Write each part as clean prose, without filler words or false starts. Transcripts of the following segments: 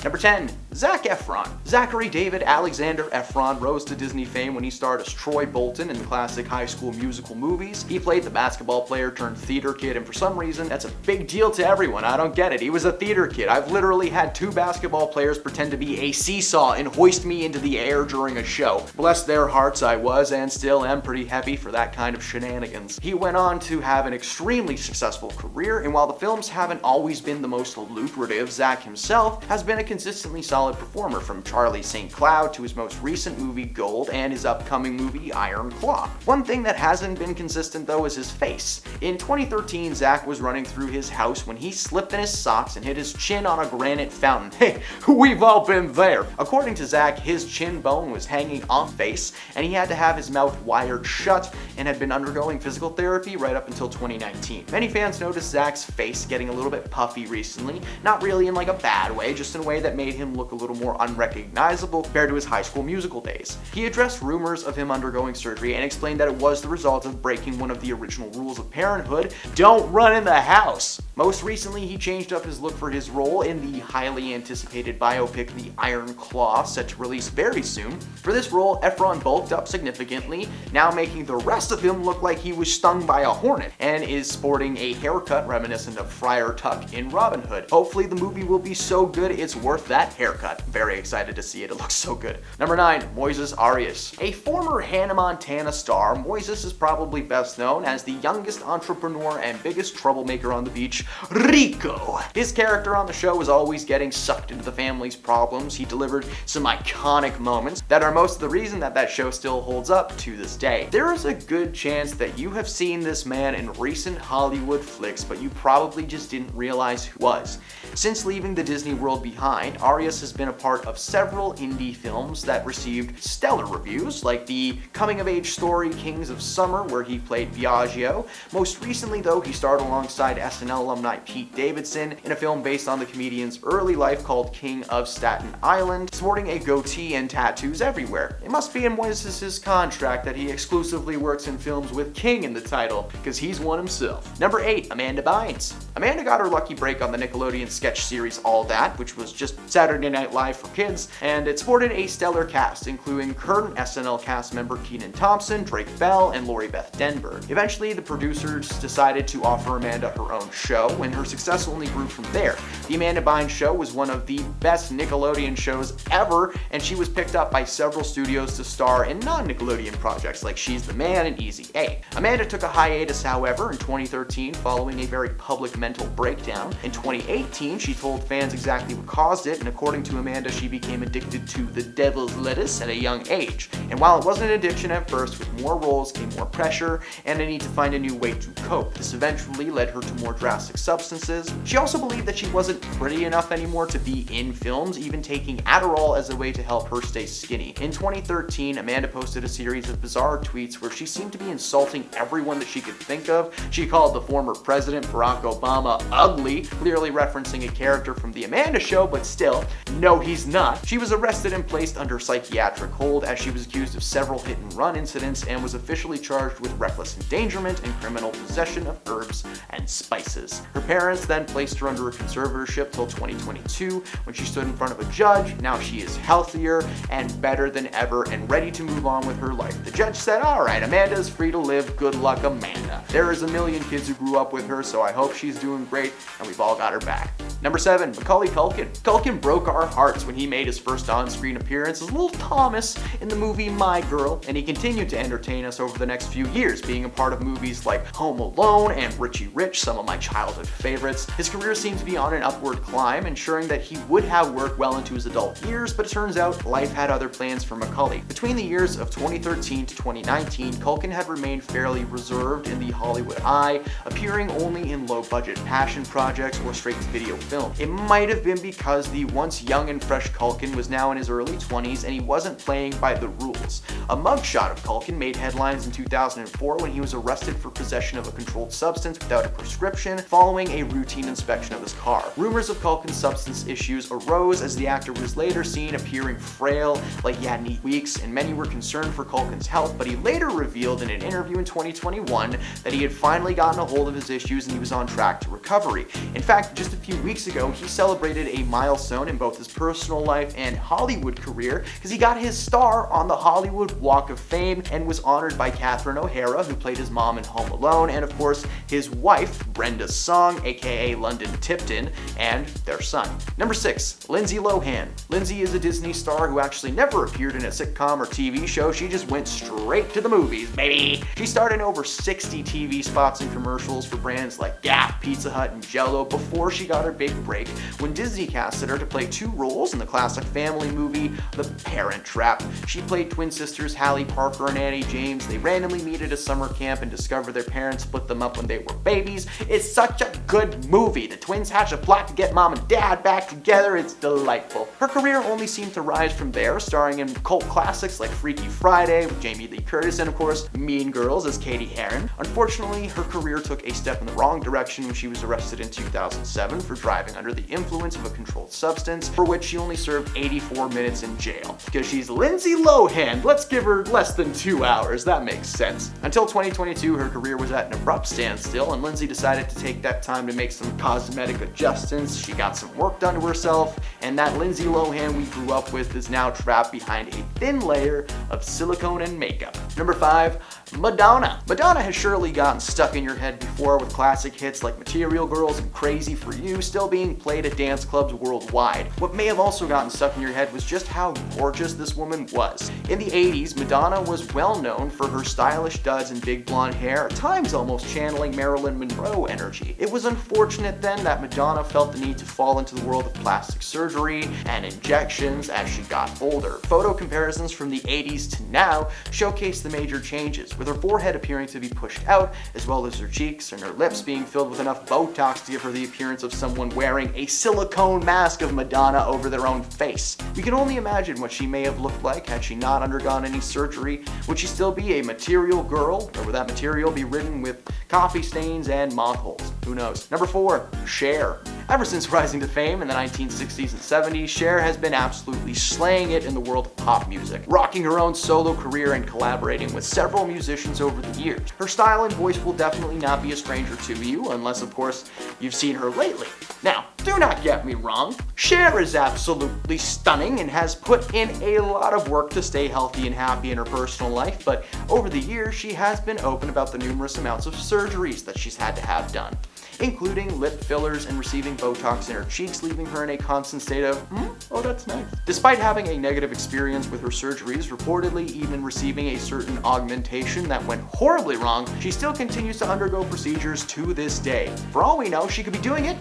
Number 10. Zac Efron. Zachary David Alexander Efron rose to Disney fame when he starred as Troy Bolton in the classic High School Musical movies. He played the basketball player turned theater kid, and for some reason, that's a big deal to everyone. I don't get it. He was a theater kid. I've literally had 2 basketball players pretend to be a seesaw and hoist me into the air during a show. Bless their hearts, I was and still am pretty heavy for that kind of shenanigans. He went on to have an extremely successful career, and while the films haven't always been the most lucrative, Zac himself has been a consistently solid performer, from Charlie St. Cloud to his most recent movie Gold and his upcoming movie Iron Claw. One thing that hasn't been consistent though is his face. In 2013, Zac was running through his house when he slipped in his socks and hit his chin on a granite fountain. Hey, we've all been there. According to Zac, his chin bone was hanging off face and he had to have his mouth wired shut and had been undergoing physical therapy right up until 2019. Many fans noticed Zac's face getting a little bit puffy recently, not really in like a bad way, just in a way that made him look a little more unrecognizable compared to his High School Musical days. He addressed rumors of him undergoing surgery and explained that it was the result of breaking one of the original rules of parenthood: don't run in the house. Most recently, he changed up his look for his role in the highly anticipated biopic The Iron Claw, set to release very soon. For this role, Efron bulked up significantly, now making the rest of him look like he was stung by a hornet, and is sporting a haircut reminiscent of Friar Tuck in Robin Hood. Hopefully the movie will be so good it's worth that haircut. Very excited to see it, it looks so good. Number 9. Moises Arias. A former Hannah Montana star, Moises is probably best known as the youngest entrepreneur and biggest troublemaker on the beach, Rico. His character on the show was always getting sucked into the family's problems. He delivered some iconic moments that are most of the reason that show still holds up to this day. There is a good chance that you have seen this man in recent Hollywood flicks, but you probably just didn't realize who he was. Since leaving the Disney World behind, Arias has been a part of several indie films that received stellar reviews, like the coming-of-age story Kings of Summer, where he played Biagio. Most recently, though, he starred alongside SNL alumni Pete Davidson in a film based on the comedian's early life called King of Staten Island, sporting a goatee and tattoos everywhere. It must be in Moises' contract that he exclusively works in films with King in the title, because he's one himself. Number 8. Amanda Bynes. Amanda got her lucky break on the Nickelodeon sketch series All That, which was just Saturday Night Live for kids, and it sported a stellar cast, including current SNL cast member Kenan Thompson, Drake Bell, and Lori Beth Denberg. Eventually, the producers decided to offer Amanda her own show, and her success only grew from there. The Amanda Bynes Show was one of the best Nickelodeon shows ever, and she was picked up by several studios to star in non-Nickelodeon projects like She's the Man and Easy A. Amanda took a hiatus, however, in 2013 following a very public mental breakdown. In 2018, she told fans exactly what caused it, and according to Amanda, she became addicted to the devil's lettuce at a young age. And while it wasn't an addiction at first, with more roles came more pressure and a need to find a new way to cope. This eventually led her to more drastic substances. She also believed that she wasn't pretty enough anymore to be in films, even taking Adderall as a way to help her stay skinny. In 2013, Amanda posted a series of bizarre tweets where she seemed to be insulting everyone that she could think of. She called the former president, Barack Obama, ugly, clearly referencing a character from The Amanda Show, but still, no he's not. She was arrested and placed under psychiatric hold as she was accused of several hit-and-run incidents and was officially charged with reckless endangerment and criminal possession of herbs and spices. Her parents then placed her under a conservatorship till 2022 when she stood in front of a judge. Now she is healthier and better than ever and ready to move on with her life. The judge said, "Alright, Amanda is free to live. Good luck, Amanda." There is a million kids who grew up with her, so I hope she's doing great and we've all got her back. Number 7. Macaulay Culkin. Culkin broke our hearts when he made his first on-screen appearance as little Thomas in the movie My Girl, and he continued to entertain us over the next few years, being a part of movies like Home Alone and Richie Rich, some of my childhood favorites. His career seemed to be on an upward climb, ensuring that he would have work well into his adult years, but it turns out life had other plans for Macaulay. Between the years of 2013 to 2019, Culkin had remained fairly reserved in the Hollywood eye, appearing only in low-budget passion projects or straight-to-video film. It might have been because the once young and fresh Culkin was now in his early 20s and he wasn't playing by the rules. A mugshot of Culkin made headlines in 2004 when he was arrested for possession of a controlled substance without a prescription following a routine inspection of his car. Rumors of Culkin's substance issues arose as the actor was later seen appearing frail, like he hadn't eaten weeks, and many were concerned for Culkin's health, but he later revealed in an interview in 2021 that he had finally gotten a hold of his issues and he was on track to recovery. In fact, just a few weeks weeks ago, he celebrated a milestone in both his personal life and Hollywood career because he got his star on the Hollywood Walk of Fame and was honored by Catherine O'Hara, who played his mom in Home Alone, and of course his wife, Brenda Song, aka London Tipton, and their son. Number 6, Lindsay Lohan. Lindsay is a Disney star who actually never appeared in a sitcom or TV show. She just went straight to the movies, baby. She starred in over 60 TV spots and commercials for brands like Gap, Pizza Hut, and Jell-O before she got her big break when Disney casted her to play 2 roles in the classic family movie The Parent Trap. She played twin sisters Hallie Parker and Annie James. They randomly meet at a summer camp and discover their parents split them up when they were babies. It's such a good movie. The twins hatch a plot to get mom and dad back together. It's delightful. Her career only seemed to rise from there, starring in cult classics like Freaky Friday with Jamie Lee Curtis and of course Mean Girls as Katie Heron. Unfortunately, her career took a step in the wrong direction when she was arrested in 2007 for driving under the influence of a controlled substance, for which she only served 84 minutes in jail. Because she's Lindsay Lohan, let's give her less than 2 hours, that makes sense. Until 2022, her career was at an abrupt standstill, and Lindsay decided to take that time to make some cosmetic adjustments. She got some work done to herself, and that Lindsay Lohan we grew up with is now trapped behind a thin layer of silicone and makeup. Number 5, Madonna. Madonna has surely gotten stuck in your head before with classic hits like Material Girls and Crazy for You still being played at dance clubs worldwide. What may have also gotten stuck in your head was just how gorgeous this woman was. In the 80s, Madonna was well known for her stylish duds and big blonde hair, at times almost channeling Marilyn Monroe energy. It was unfortunate then that Madonna felt the need to fall into the world of plastic surgery and injections as she got older. Photo comparisons from the 80s to now showcase the major changes, with her forehead appearing to be pushed out, as well as her cheeks and her lips being filled with enough Botox to give her the appearance of someone wearing a silicone mask of Madonna over their own face. We can only imagine what she may have looked like had she not undergone any surgery. Would she still be a material girl, or would that material be ridden with coffee stains and moth holes? Who knows? Number 4, Cher. Ever since rising to fame in the 1960s and 70s, Cher has been absolutely slaying it in the world of pop music, rocking her own solo career and collaborating with several musicians over the years. Her style and voice will definitely not be a stranger to you, unless of course you've seen her lately. Now, do not get me wrong, Cher is absolutely stunning and has put in a lot of work to stay healthy and happy in her personal life, but over the years she has been open about the numerous amounts of surgeries that she's had to have done, including lip fillers and receiving Botox in her cheeks, leaving her in a constant state of, oh, that's nice. Despite having a negative experience with her surgeries, reportedly even receiving a certain augmentation that went horribly wrong, she still continues to undergo procedures to this day. For all we know, she could be doing it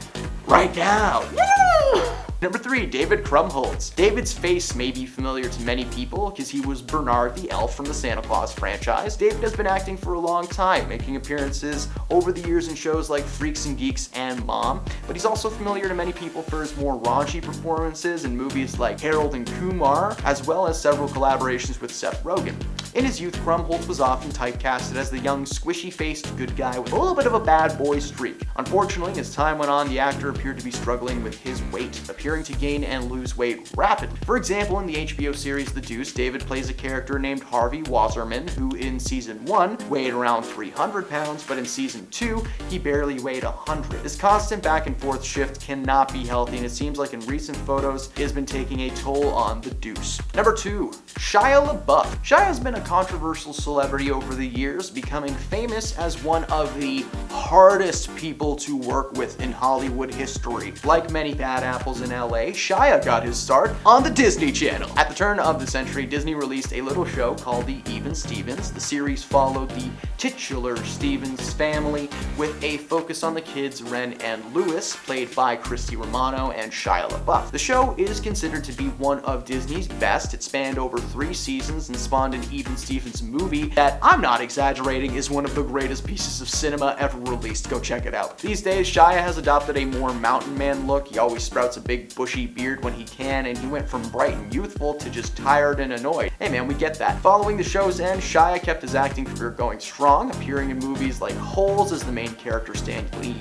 right now. Woo! Number 3, David Krumholtz. David's face may be familiar to many people because he was Bernard the Elf from the Santa Claus franchise. David has been acting for a long time, making appearances over the years in shows like Freaks and Geeks and Mom, but he's also familiar to many people for his more raunchy performances in movies like Harold and Kumar, as well as several collaborations with Seth Rogen. In his youth, Krumholtz was often typecasted as the young, squishy-faced good guy with a little bit of a bad boy streak. Unfortunately, as time went on, the actor appeared to be struggling with his weight, appearing to gain and lose weight rapidly. For example, in the HBO series The Deuce, David plays a character named Harvey Wasserman, who in season 1 weighed around 300 pounds, but in season 2, he barely weighed 100. This constant back and forth shift cannot be healthy, and it seems like in recent photos, it has been taking a toll on The Deuce. Number 2, Shia LaBeouf. Shia has been a controversial celebrity over the years, becoming famous as one of the hardest people to work with in Hollywood history. Like many bad apples in LA, Shia got his start on the Disney Channel. At the turn of the century, Disney released a little show called The Even Stevens. The series followed the titular Stevens family with a focus on the kids Ren and Louis, played by Christy Romano and Shia LaBeouf. The show is considered to be one of Disney's best. It spanned over 3 seasons and spawned an Even Stevens movie that, I'm not exaggerating, is one of the greatest pieces of cinema ever released. Go check it out. These days, Shia has adopted a more mountain man look. He always sprouts a big bushy beard when he can, and he went from bright and youthful to just tired and annoyed. Hey man, we get that. Following the show's end, Shia kept his acting career going strong, appearing in movies like Holes as the main character Stanley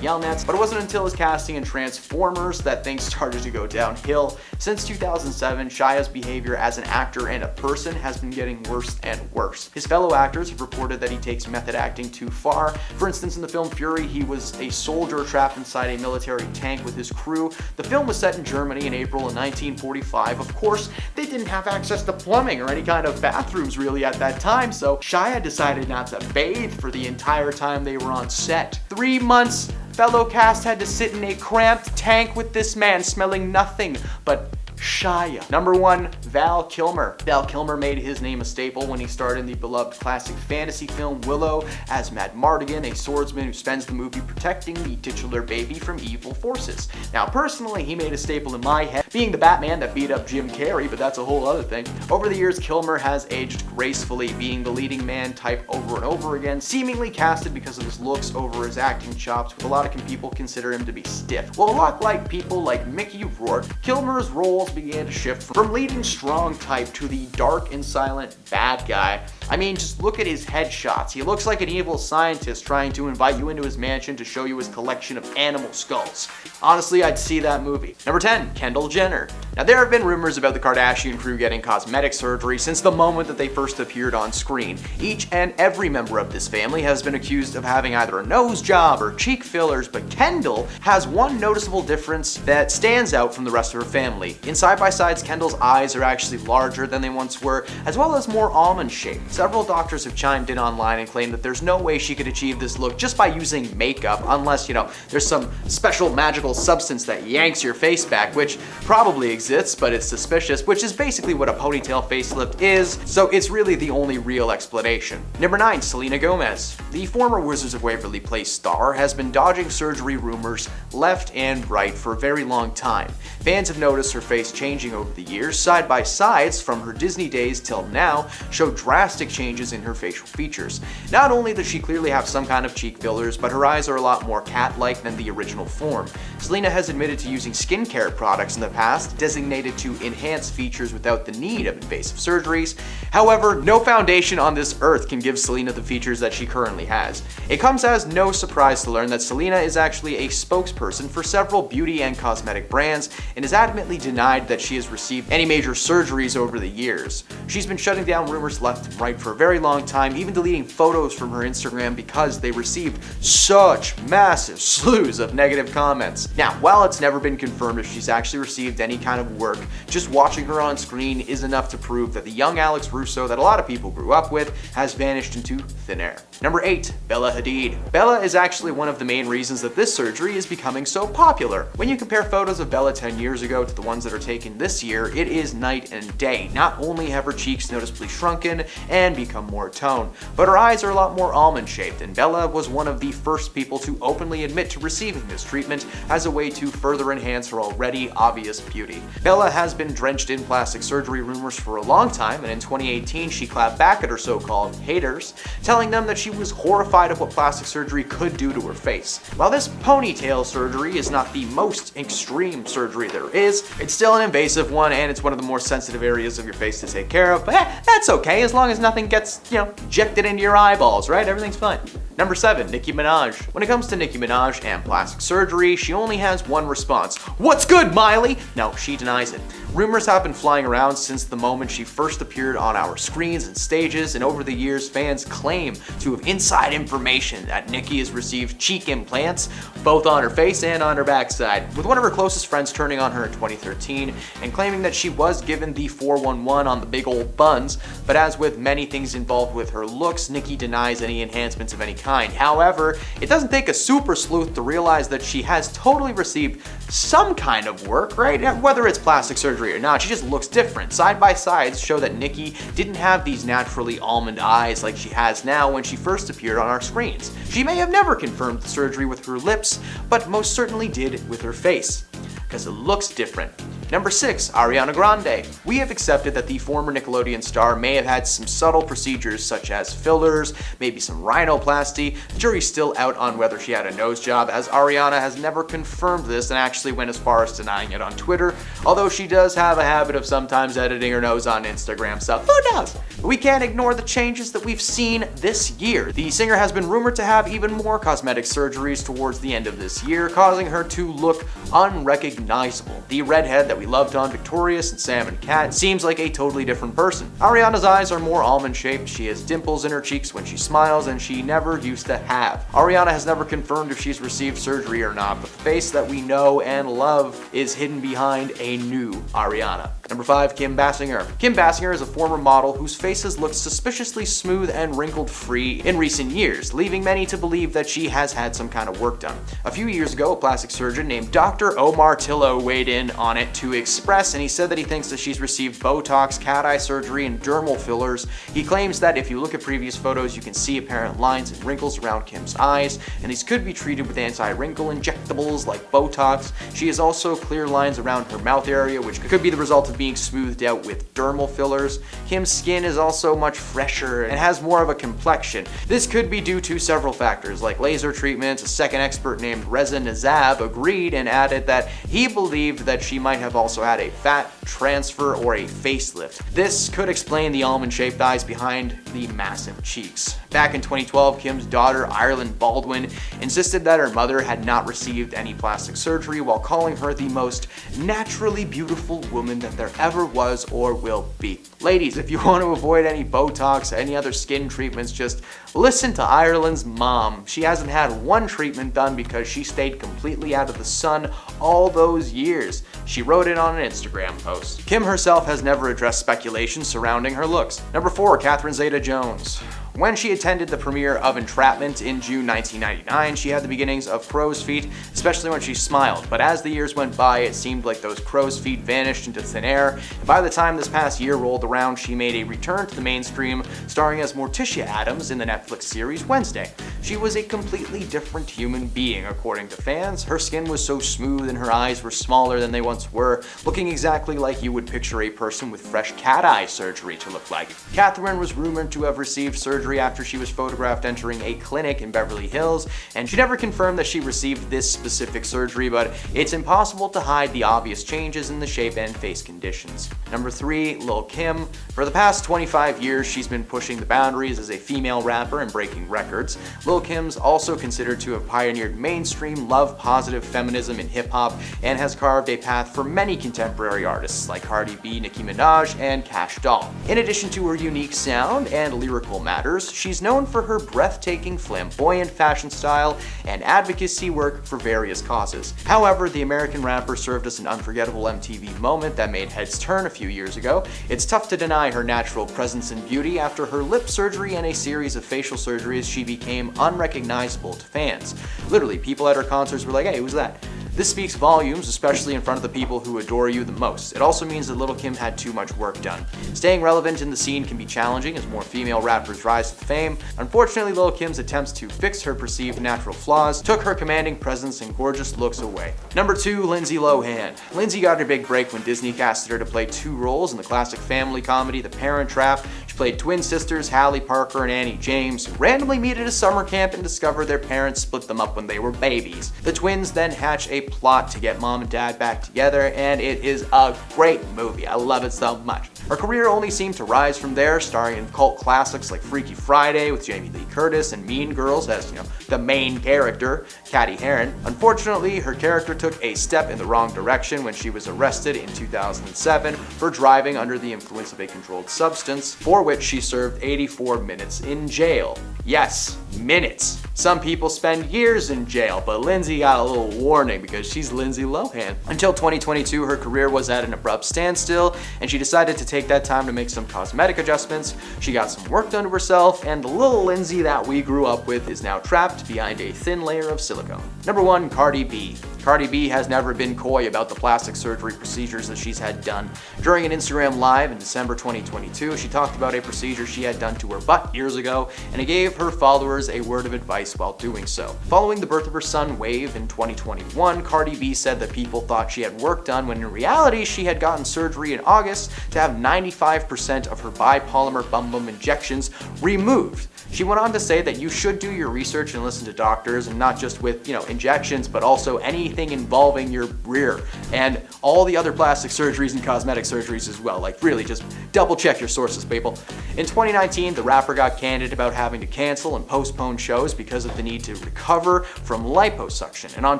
Yelnats, but it wasn't until his casting in Transformers that things started to go downhill. Since 2007, Shia's behavior as an actor actor and a person has been getting worse and worse. His fellow actors have reported that he takes method acting too far. For instance, in the film Fury, he was a soldier trapped inside a military tank with his crew. The film was set in Germany in April of 1945. Of course, they didn't have access to plumbing or any kind of bathrooms really at that time, so Shia decided not to bathe for the entire time they were on set. 3 months, fellow cast had to sit in a cramped tank with this man smelling nothing but Shia. Number 1, Val Kilmer. Val Kilmer made his name a staple when he starred in the beloved classic fantasy film Willow as Mad Mardigan, a swordsman who spends the movie protecting the titular baby from evil forces. Now, personally, he made a staple in my head, being the Batman that beat up Jim Carrey, but that's a whole other thing. Over the years, Kilmer has aged gracefully, being the leading man type over and over again, seemingly casted because of his looks over his acting chops, with a lot of people consider him to be stiff. Well, a lot like people like Mickey Rourke, Kilmer's roles began to shift from leading strong type to the dark and silent bad guy. I mean, just look at his headshots. He looks like an evil scientist trying to invite you into his mansion to show you his collection of animal skulls. Honestly, I'd see that movie. Number 10, Kendall Jenner. Now, there have been rumors about the Kardashian crew getting cosmetic surgery since the moment that they first appeared on screen. Each and every member of this family has been accused of having either a nose job or cheek fillers, but Kendall has one noticeable difference that stands out from the rest of her family. In side-by-sides, Kendall's eyes are actually larger than they once were, as well as more almond-shaped. Several doctors have chimed in online and claimed that there's no way she could achieve this look just by using makeup, unless, there's some special magical substance that yanks your face back, which probably exists, but it's suspicious, which is basically what a ponytail facelift is, so it's really the only real explanation. Number 9, Selena Gomez. The former Wizards of Waverly Place star has been dodging surgery rumors left and right for a very long time. Fans have noticed her face changing over the years. Side-by-sides from her Disney days till now show drastic changes in her facial features. Not only does she clearly have some kind of cheek fillers, but her eyes are a lot more cat-like than the original form. Selena has admitted to using skincare products in the past, designated to enhance features without the need of invasive surgeries. However, no foundation on this earth can give Selena the features that she currently has. It comes as no surprise to learn that Selena is actually a spokesperson for several beauty and cosmetic brands, and has adamantly denied that she has received any major surgeries over the years. She's been shutting down rumors left and right for a very long time, even deleting photos from her Instagram because they received such massive slews of negative comments. Now, while it's never been confirmed if she's actually received any kind of work, just watching her on screen is enough to prove that the young Alex Russo that a lot of people grew up with has vanished into thin air. Number 8, Bella Hadid. Bella is actually one of the main reasons that this surgery is becoming so popular. When you compare photos of Bella 10 years ago to the ones that are taken this year, it is night and day. Not only have her cheeks noticeably shrunken and become more toned, but her eyes are a lot more almond-shaped, and Bella was one of the first people to openly admit to receiving this treatment as a way to further enhance her already obvious beauty. Bella has been drenched in plastic surgery rumors for a long time, and in 2018 she clapped back at her so-called haters, telling them that she was horrified of what plastic surgery could do to her face. While this ponytail surgery is not the most extreme surgery there is, it's still an invasive one, and it's one of the more sensitive areas of your face to take care of, but that's okay as long as nothing gets, injected into your eyeballs, right? Everything's fine. Number 7, Nicki Minaj. When it comes to Nicki Minaj and plastic surgery, she only has one response. What's good, Miley? No, she denies it. Rumors have been flying around since the moment she first appeared on our screens and stages, and over the years, fans claim to have inside information that Nicki has received cheek implants, both on her face and on her backside, with one of her closest friends turning on her in 2013 and claiming that she was given the 411 on the big old buns, but as with many things involved with her looks, Nicki denies any enhancements of any kind. However, it doesn't take a super sleuth to realize that she has totally received some kind of work, right? Whether it's plastic surgery or not, she just looks different. Side-by-sides show that Nicki didn't have these naturally almond eyes like she has now when she first appeared on our screens. She may have never confirmed the surgery with her lips, but most certainly did with her face, because it looks different. Number 6, Ariana Grande. We have accepted that the former Nickelodeon star may have had some subtle procedures such as fillers, maybe some rhinoplasty. The jury's still out on whether she had a nose job, as Ariana has never confirmed this and actually went as far as denying it on Twitter, although she does have a habit of sometimes editing her nose on Instagram, so who knows? But we can't ignore the changes that we've seen this year. The singer has been rumored to have even more cosmetic surgeries towards the end of this year, causing her to look unrecognizable. The redhead that that we loved on Victorious and Sam and Cat seems like a totally different person. Ariana's eyes are more almond-shaped, she has dimples in her cheeks when she smiles, and she never used to have. Ariana has never confirmed if she's received surgery or not, but the face that we know and love is hidden behind a new Ariana. Number 5, Kim Basinger. Kim Basinger is a former model whose face has looked suspiciously smooth and wrinkle-free in recent years, leaving many to believe that she has had some kind of work done. A few years ago, a plastic surgeon named Dr. Omar Tillo weighed in on it to Express, and he said that he thinks that she's received Botox, cat eye surgery, and dermal fillers. He claims that if you look at previous photos, you can see apparent lines and wrinkles around Kim's eyes, and these could be treated with anti-wrinkle injectables like Botox. She has also clear lines around her mouth area, which could be the result of being smoothed out with dermal fillers. Kim's skin is also much fresher and has more of a complexion. This could be due to several factors like laser treatments. A second expert named Reza Nazab agreed and added that he believed that she might have also had a fat transfer or a facelift. This could explain the almond-shaped eyes behind the massive cheeks. Back in 2012, Kim's daughter, Ireland Baldwin, insisted that her mother had not received any plastic surgery while calling her the most naturally beautiful woman that there ever was or will be. Ladies, if you want to avoid any Botox, any other skin treatments, just listen to Ireland's mom. She hasn't had one treatment done because she stayed completely out of the sun all those years. She wrote it on an Instagram post. Kim herself has never addressed speculation surrounding her looks. Number 4, Catherine Zeta-Jones. When she attended the premiere of Entrapment in June 1999, she had the beginnings of crow's feet, especially when she smiled. But as the years went by, it seemed like those crow's feet vanished into thin air. And by the time this past year rolled around, she made a return to the mainstream, starring as Morticia Addams in the Netflix series Wednesday. She was a completely different human being, according to fans. Her skin was so smooth and her eyes were smaller than they once were, looking exactly like you would picture a person with fresh cat eye surgery to look like. Catherine was rumored to have received surgery after she was photographed entering a clinic in Beverly Hills, and she never confirmed that she received this specific surgery, but it's impossible to hide the obvious changes in the shape and face conditions. Number 3, Lil Kim. For the past 25 years, she's been pushing the boundaries as a female rapper and breaking records. Lil Kim's also considered to have pioneered mainstream love-positive feminism in hip-hop and has carved a path for many contemporary artists like Cardi B, Nicki Minaj, and Cash Doll. In addition to her unique sound and lyrical matters, she's known for her breathtaking, flamboyant fashion style and advocacy work for various causes. However, the American rapper served as an unforgettable MTV moment that made heads turn a few years ago. It's tough to deny her natural presence and beauty. After her lip surgery and a series of facial surgeries, she became unrecognizable to fans. Literally, people at her concerts were like, "Hey, who's that?" This speaks volumes, especially in front of the people who adore you the most. It also means that Lil Kim had too much work done. Staying relevant in the scene can be challenging as more female rappers rise to fame. Unfortunately, Lil Kim's attempts to fix her perceived natural flaws took her commanding presence and gorgeous looks away. Number 2, Lindsay Lohan. Lindsay got her big break when Disney casted her to play 2 roles in the classic family comedy The Parent Trap. She played twin sisters Hallie Parker and Annie James, who randomly meet at a summer camp and discover their parents split them up when they were babies. The twins then hatch a plot to get mom and dad back together, and it is a great movie. I love it so much. Her career only seemed to rise from there, starring in cult classics like Freaky Friday with Jamie Lee Curtis and Mean Girls as, the main character, Catty Heron. Unfortunately, her character took a step in the wrong direction when she was arrested in 2007 for driving under the influence of a controlled substance, for which she served 84 minutes in jail. Yes, minutes. Some people spend years in jail, but Lindsay got a little warning because she's Lindsay Lohan. Until 2022, her career was at an abrupt standstill, and she decided to take that time to make some cosmetic adjustments. She got some work done to herself, and the little Lindsay that we grew up with is now trapped behind a thin layer of silicone. Number 1, Cardi B. Cardi B has never been coy about the plastic surgery procedures that she's had done. During an Instagram Live in December 2022, she talked about a procedure she had done to her butt years ago, and it gave her followers a word of advice while doing so. Following the birth of her son, Wave, in 2021, Cardi B said that people thought she had work done when in reality she had gotten surgery in August to have 95% of her bipolymer bum injections removed. She went on to say that you should do your research and listen to doctors, and not just with, injections, but also anything involving your rear and all the other plastic surgeries and cosmetic surgeries as well. Like, really, just double check your sources, people. In 2019, the rapper got candid about having to cancel and postpone shows because of the need to recover from liposuction. And on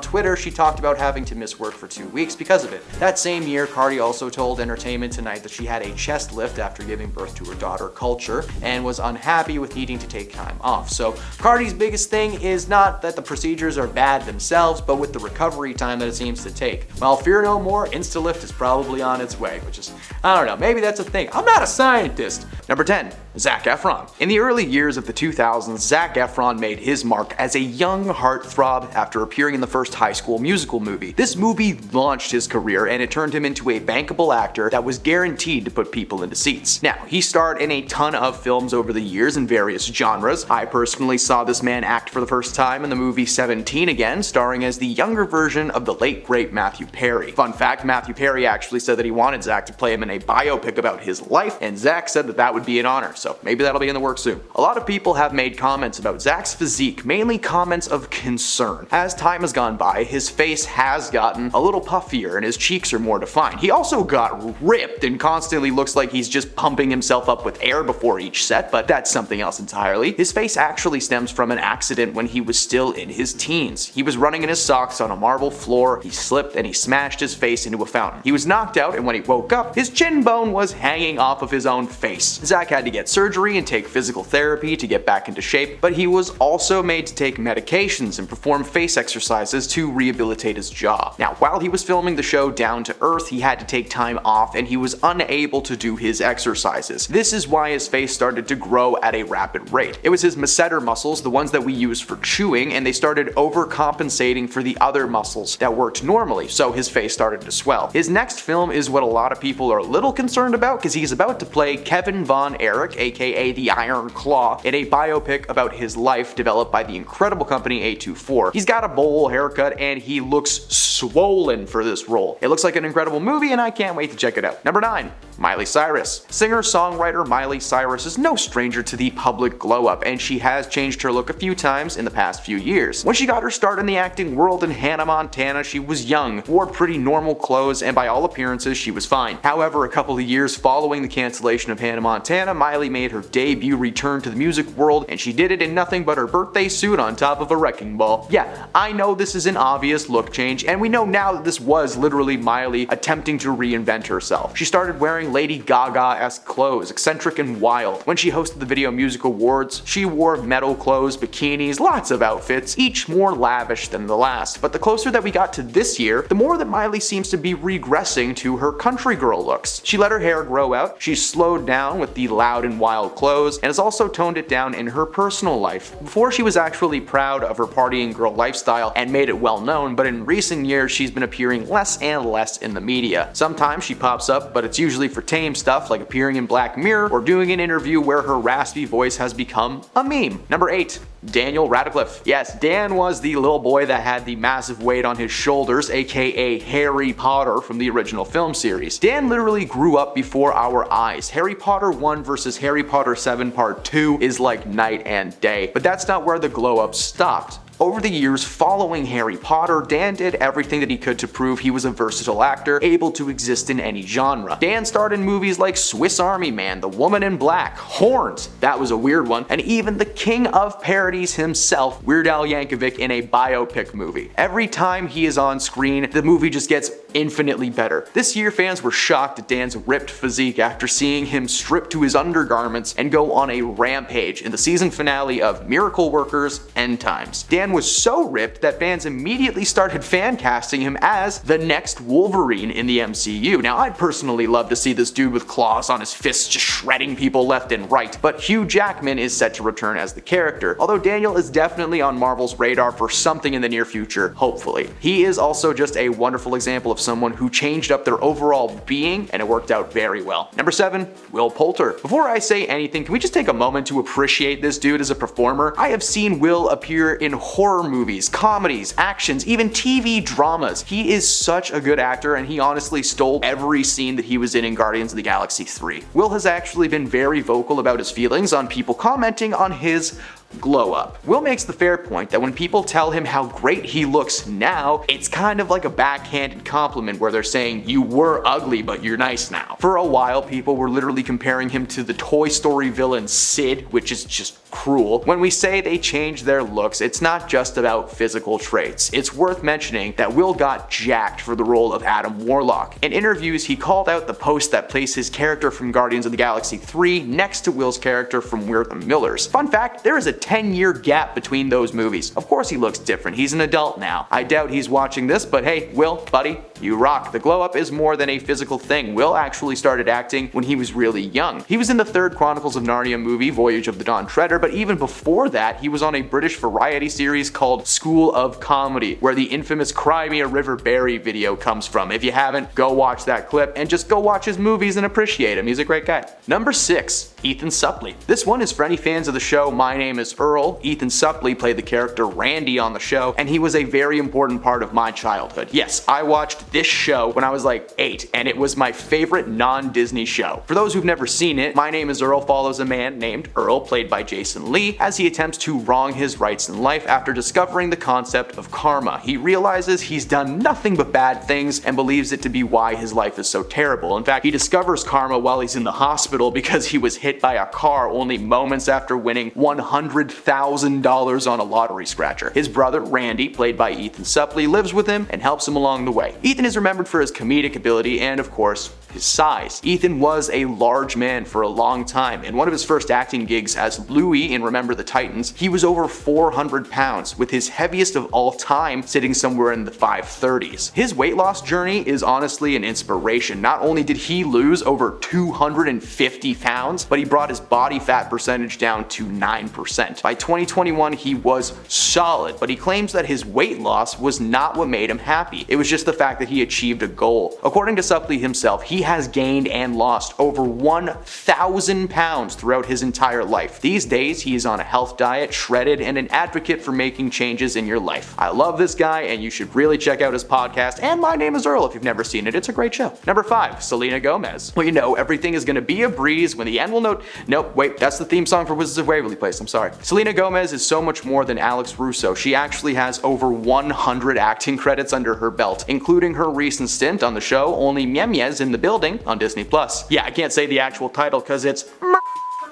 Twitter, she talked about having to miss work for 2 weeks because of it. That same year, Cardi also told Entertainment Tonight that she had a chest lift after giving birth to her daughter, Culture, and was unhappy with needing to take time off. So Cardi's biggest thing is not that the procedures are bad themselves, but with the recovery time that it seems to take. Well, fear no more, Instalift is probably on its way, which is, I don't know, maybe that's a thing. I'm not a scientist. Number 10. Zac Efron. In the early years of the 2000s, Zac Efron made his mark as a young heartthrob after appearing in the first High School Musical movie. This movie launched his career, and it turned him into a bankable actor that was guaranteed to put people into seats. Now, he starred in a ton of films over the years in various genres. I personally saw this man act for the first time in the movie 17 Again, starring as the younger version of the late great Matthew Perry. Fun fact, Matthew Perry actually said that he wanted Zac to play him in a biopic about his life, and Zac said that that would be an honor, so maybe that'll be in the works soon. A lot of people have made comments about Zac's physique, mainly comments of concern. As time has gone by, his face has gotten a little puffier and his cheeks are more defined. He also got ripped and constantly looks like he's just pumping himself up with air before each set, but that's something else entirely. His face actually stems from an accident when he was still in his teens. He was running in his socks on a marble floor, he slipped and he smashed his face into a fountain. He was knocked out, and when he woke up, his chin bone was hanging off of his own face. Zac had to get surgery and take physical therapy to get back into shape, but he was also made to take medications and perform face exercises to rehabilitate his jaw. Now, while he was filming the show Down to Earth, he had to take time off and he was unable to do his exercises. This is why his face started to grow at a rapid rate. It was his masseter muscles, the ones that we use for chewing, and they started overcompensating for the other muscles that worked normally, so his face started to swell. His next film is what a lot of people are a little concerned about, because he's about to play Kevin Von Erich, aka the Iron Claw, in a biopic about his life developed by the incredible company A24. He's got a bowl haircut and he looks swollen for this role. It looks like an incredible movie and I can't wait to check it out. Number 9. Miley Cyrus. Singer-songwriter Miley Cyrus is no stranger to the public glow-up, and she has changed her look a few times in the past few years. When she got her start in the acting world in Hannah Montana, she was young, wore pretty normal clothes, and by all appearances she was fine. However, a couple of years following the cancellation of Hannah Montana, Miley made her debut return to the music world, and she did it in nothing but her birthday suit on top of a wrecking ball. Yeah, I know this is an obvious look change, and we know now that this was literally Miley attempting to reinvent herself. She started wearing Lady Gaga-esque clothes, eccentric and wild. When she hosted the Video Music Awards, she wore metal clothes, bikinis, lots of outfits, each more lavish than the last. But the closer that we got to this year, the more that Miley seems to be regressing to her country girl looks. She let her hair grow out, she slowed down with the loud and wild clothes, and has also toned it down in her personal life. Before, she was actually proud of her partying girl lifestyle and made it well known, but in recent years she's been appearing less and less in the media. Sometimes she pops up, but it's usually for tame stuff like appearing in Black Mirror or doing an interview where her raspy voice has become a meme. Number 8. Daniel Radcliffe. Yes, Dan was the little boy that had the massive weight on his shoulders, aka Harry Potter from the original film series. Dan literally grew up before our eyes. Harry Potter 1 versus Harry Potter 7 Part 2 is like night and day, but that's not where the glow up stopped. Over the years following Harry Potter, Dan did everything that he could to prove he was a versatile actor, able to exist in any genre. Dan starred in movies like Swiss Army Man, The Woman in Black, Horns, that was a weird one, and even the king of parodies himself, Weird Al Yankovic, in a biopic movie. Every time he is on screen, the movie just gets infinitely better. This year, fans were shocked at Dan's ripped physique after seeing him strip to his undergarments and go on a rampage in the season finale of Miracle Workers End Times. Dan was so ripped that fans immediately started fan casting him as the next Wolverine in the MCU. Now, I'd personally love to see this dude with claws on his fists just shredding people left and right, but Hugh Jackman is set to return as the character, although Daniel is definitely on Marvel's radar for something in the near future, hopefully. He is also just a wonderful example of of someone who changed up their overall being, and it worked out very well. Number 7, Will Poulter. Before I say anything, can we just take a moment to appreciate this dude as a performer? I have seen Will appear in horror movies, comedies, actions, even TV dramas. He is such a good actor, and he honestly stole every scene that he was in Guardians of the Galaxy 3. Will has actually been very vocal about his feelings on people commenting on his glow up. Will makes the fair point that when people tell him how great he looks now, it's kind of like a backhanded compliment where they're saying you were ugly but you're nice now. For a while, people were literally comparing him to the Toy Story villain Sid, which is just cruel. When we say they changed their looks, it's not just about physical traits. It's worth mentioning that Will got jacked for the role of Adam Warlock. In interviews, he called out the post that placed his character from Guardians of the Galaxy 3 next to Will's character from We're the Millers. Fun fact, there is a 10-year gap between those movies. Of course he looks different, he's an adult now. I doubt he's watching this, but hey, Will, buddy, you rock. The glow up is more than a physical thing. Will actually started acting when he was really young. He was in the third Chronicles of Narnia movie, Voyage of the Dawn Treader, but even before that, he was on a British variety series called School of Comedy, where the infamous Cry Me a River Berry video comes from. If you haven't, go watch that clip and just go watch his movies and appreciate him. He's a great guy. Number 6, Ethan Suplee. This one is for any fans of the show My Name is Earl. Ethan Suplee played the character Randy on the show, and he was a very important part of my childhood. Yes, I watched this show when I was like 8, and it was my favorite non-Disney show. For those who've never seen it, My Name is Earl follows a man named Earl, played by Jason Lee, as he attempts to wrong his rights in life after discovering the concept of karma. He realizes he's done nothing but bad things and believes it to be why his life is so terrible. In fact, he discovers karma while he's in the hospital because he was hit by a car only moments after winning $100,000 on a lottery scratcher. His brother, Randy, played by Ethan Suplee, lives with him and helps him along the way. Ethan is remembered for his comedic ability and, of course, his size. Ethan was a large man for a long time. In one of his first acting gigs as Louie in Remember the Titans, he was over 400 pounds, with his heaviest of all time sitting somewhere in the 530s. His weight loss journey is honestly an inspiration. Not only did he lose over 250 pounds, but he brought his body fat percentage down to 9%. By 2021, he was solid, but he claims that his weight loss was not what made him happy. It was just the fact that he achieved a goal. According to Suplee himself, he has gained and lost over 1,000 pounds throughout his entire life. These days, he is on a health diet, shredded, and an advocate for making changes in your life. I love this guy, and you should really check out his podcast, and My Name is Earl if you've never seen it. It's a great show. Number 5, Selena Gomez. Well, you know, everything is gonna be a breeze when the end will note. Nope, wait, that's the theme song for Wizards of Waverly Place, I'm sorry. Selena Gomez is so much more than Alex Russo. She actually has over 100 acting credits under her belt, including her recent stint on the show Only Myemes in the Building on Disney+. Yeah, I can't say the actual title because it's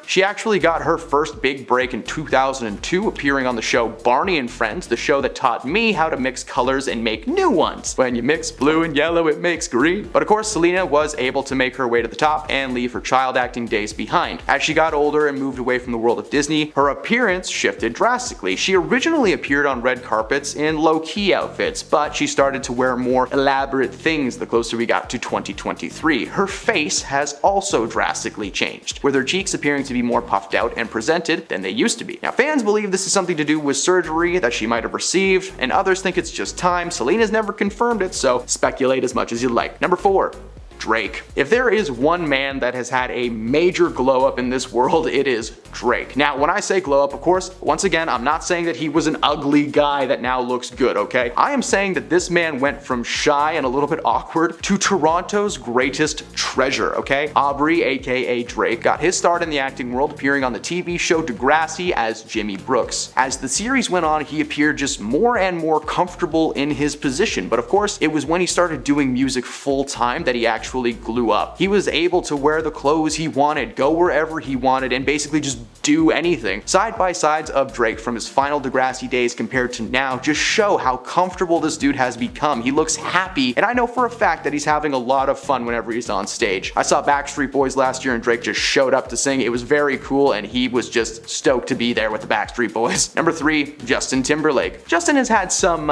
She actually got her first big break in 2002 appearing on the show Barney and Friends, the show that taught me how to mix colors and make new ones. When you mix blue and yellow, it makes green. But of course, Selena was able to make her way to the top and leave her child acting days behind. As she got older and moved away from the world of Disney, her appearance shifted drastically. She originally appeared on red carpets in low-key outfits, but she started to wear more elaborate things the closer we got to 2023. Her face has also drastically changed, with her cheeks appearing to be more puffed out and presented than they used to be. Now, fans believe this is something to do with surgery that she might have received, and others think it's just time. Selena's never confirmed it, so speculate as much as you like. Number 4. Drake. If there is one man that has had a major glow up in this world, it is Drake. Now, when I say glow up, of course, once again, I'm not saying that he was an ugly guy that now looks good, okay? I am saying that this man went from shy and a little bit awkward to Toronto's greatest treasure, okay? Aubrey, aka Drake, got his start in the acting world appearing on the TV show Degrassi as Jimmy Brooks. As the series went on, he appeared just more and more comfortable in his position, but of course, it was when he started doing music full time that he actually glue up. He was able to wear the clothes he wanted, go wherever he wanted, and basically just do anything. Side by sides of Drake from his final Degrassi days compared to now just show how comfortable this dude has become. He looks happy, and I know for a fact that he's having a lot of fun whenever he's on stage. I saw Backstreet Boys last year and Drake just showed up to sing. It was very cool, and he was just stoked to be there with the Backstreet Boys. Number 3, Justin Timberlake. Justin has had some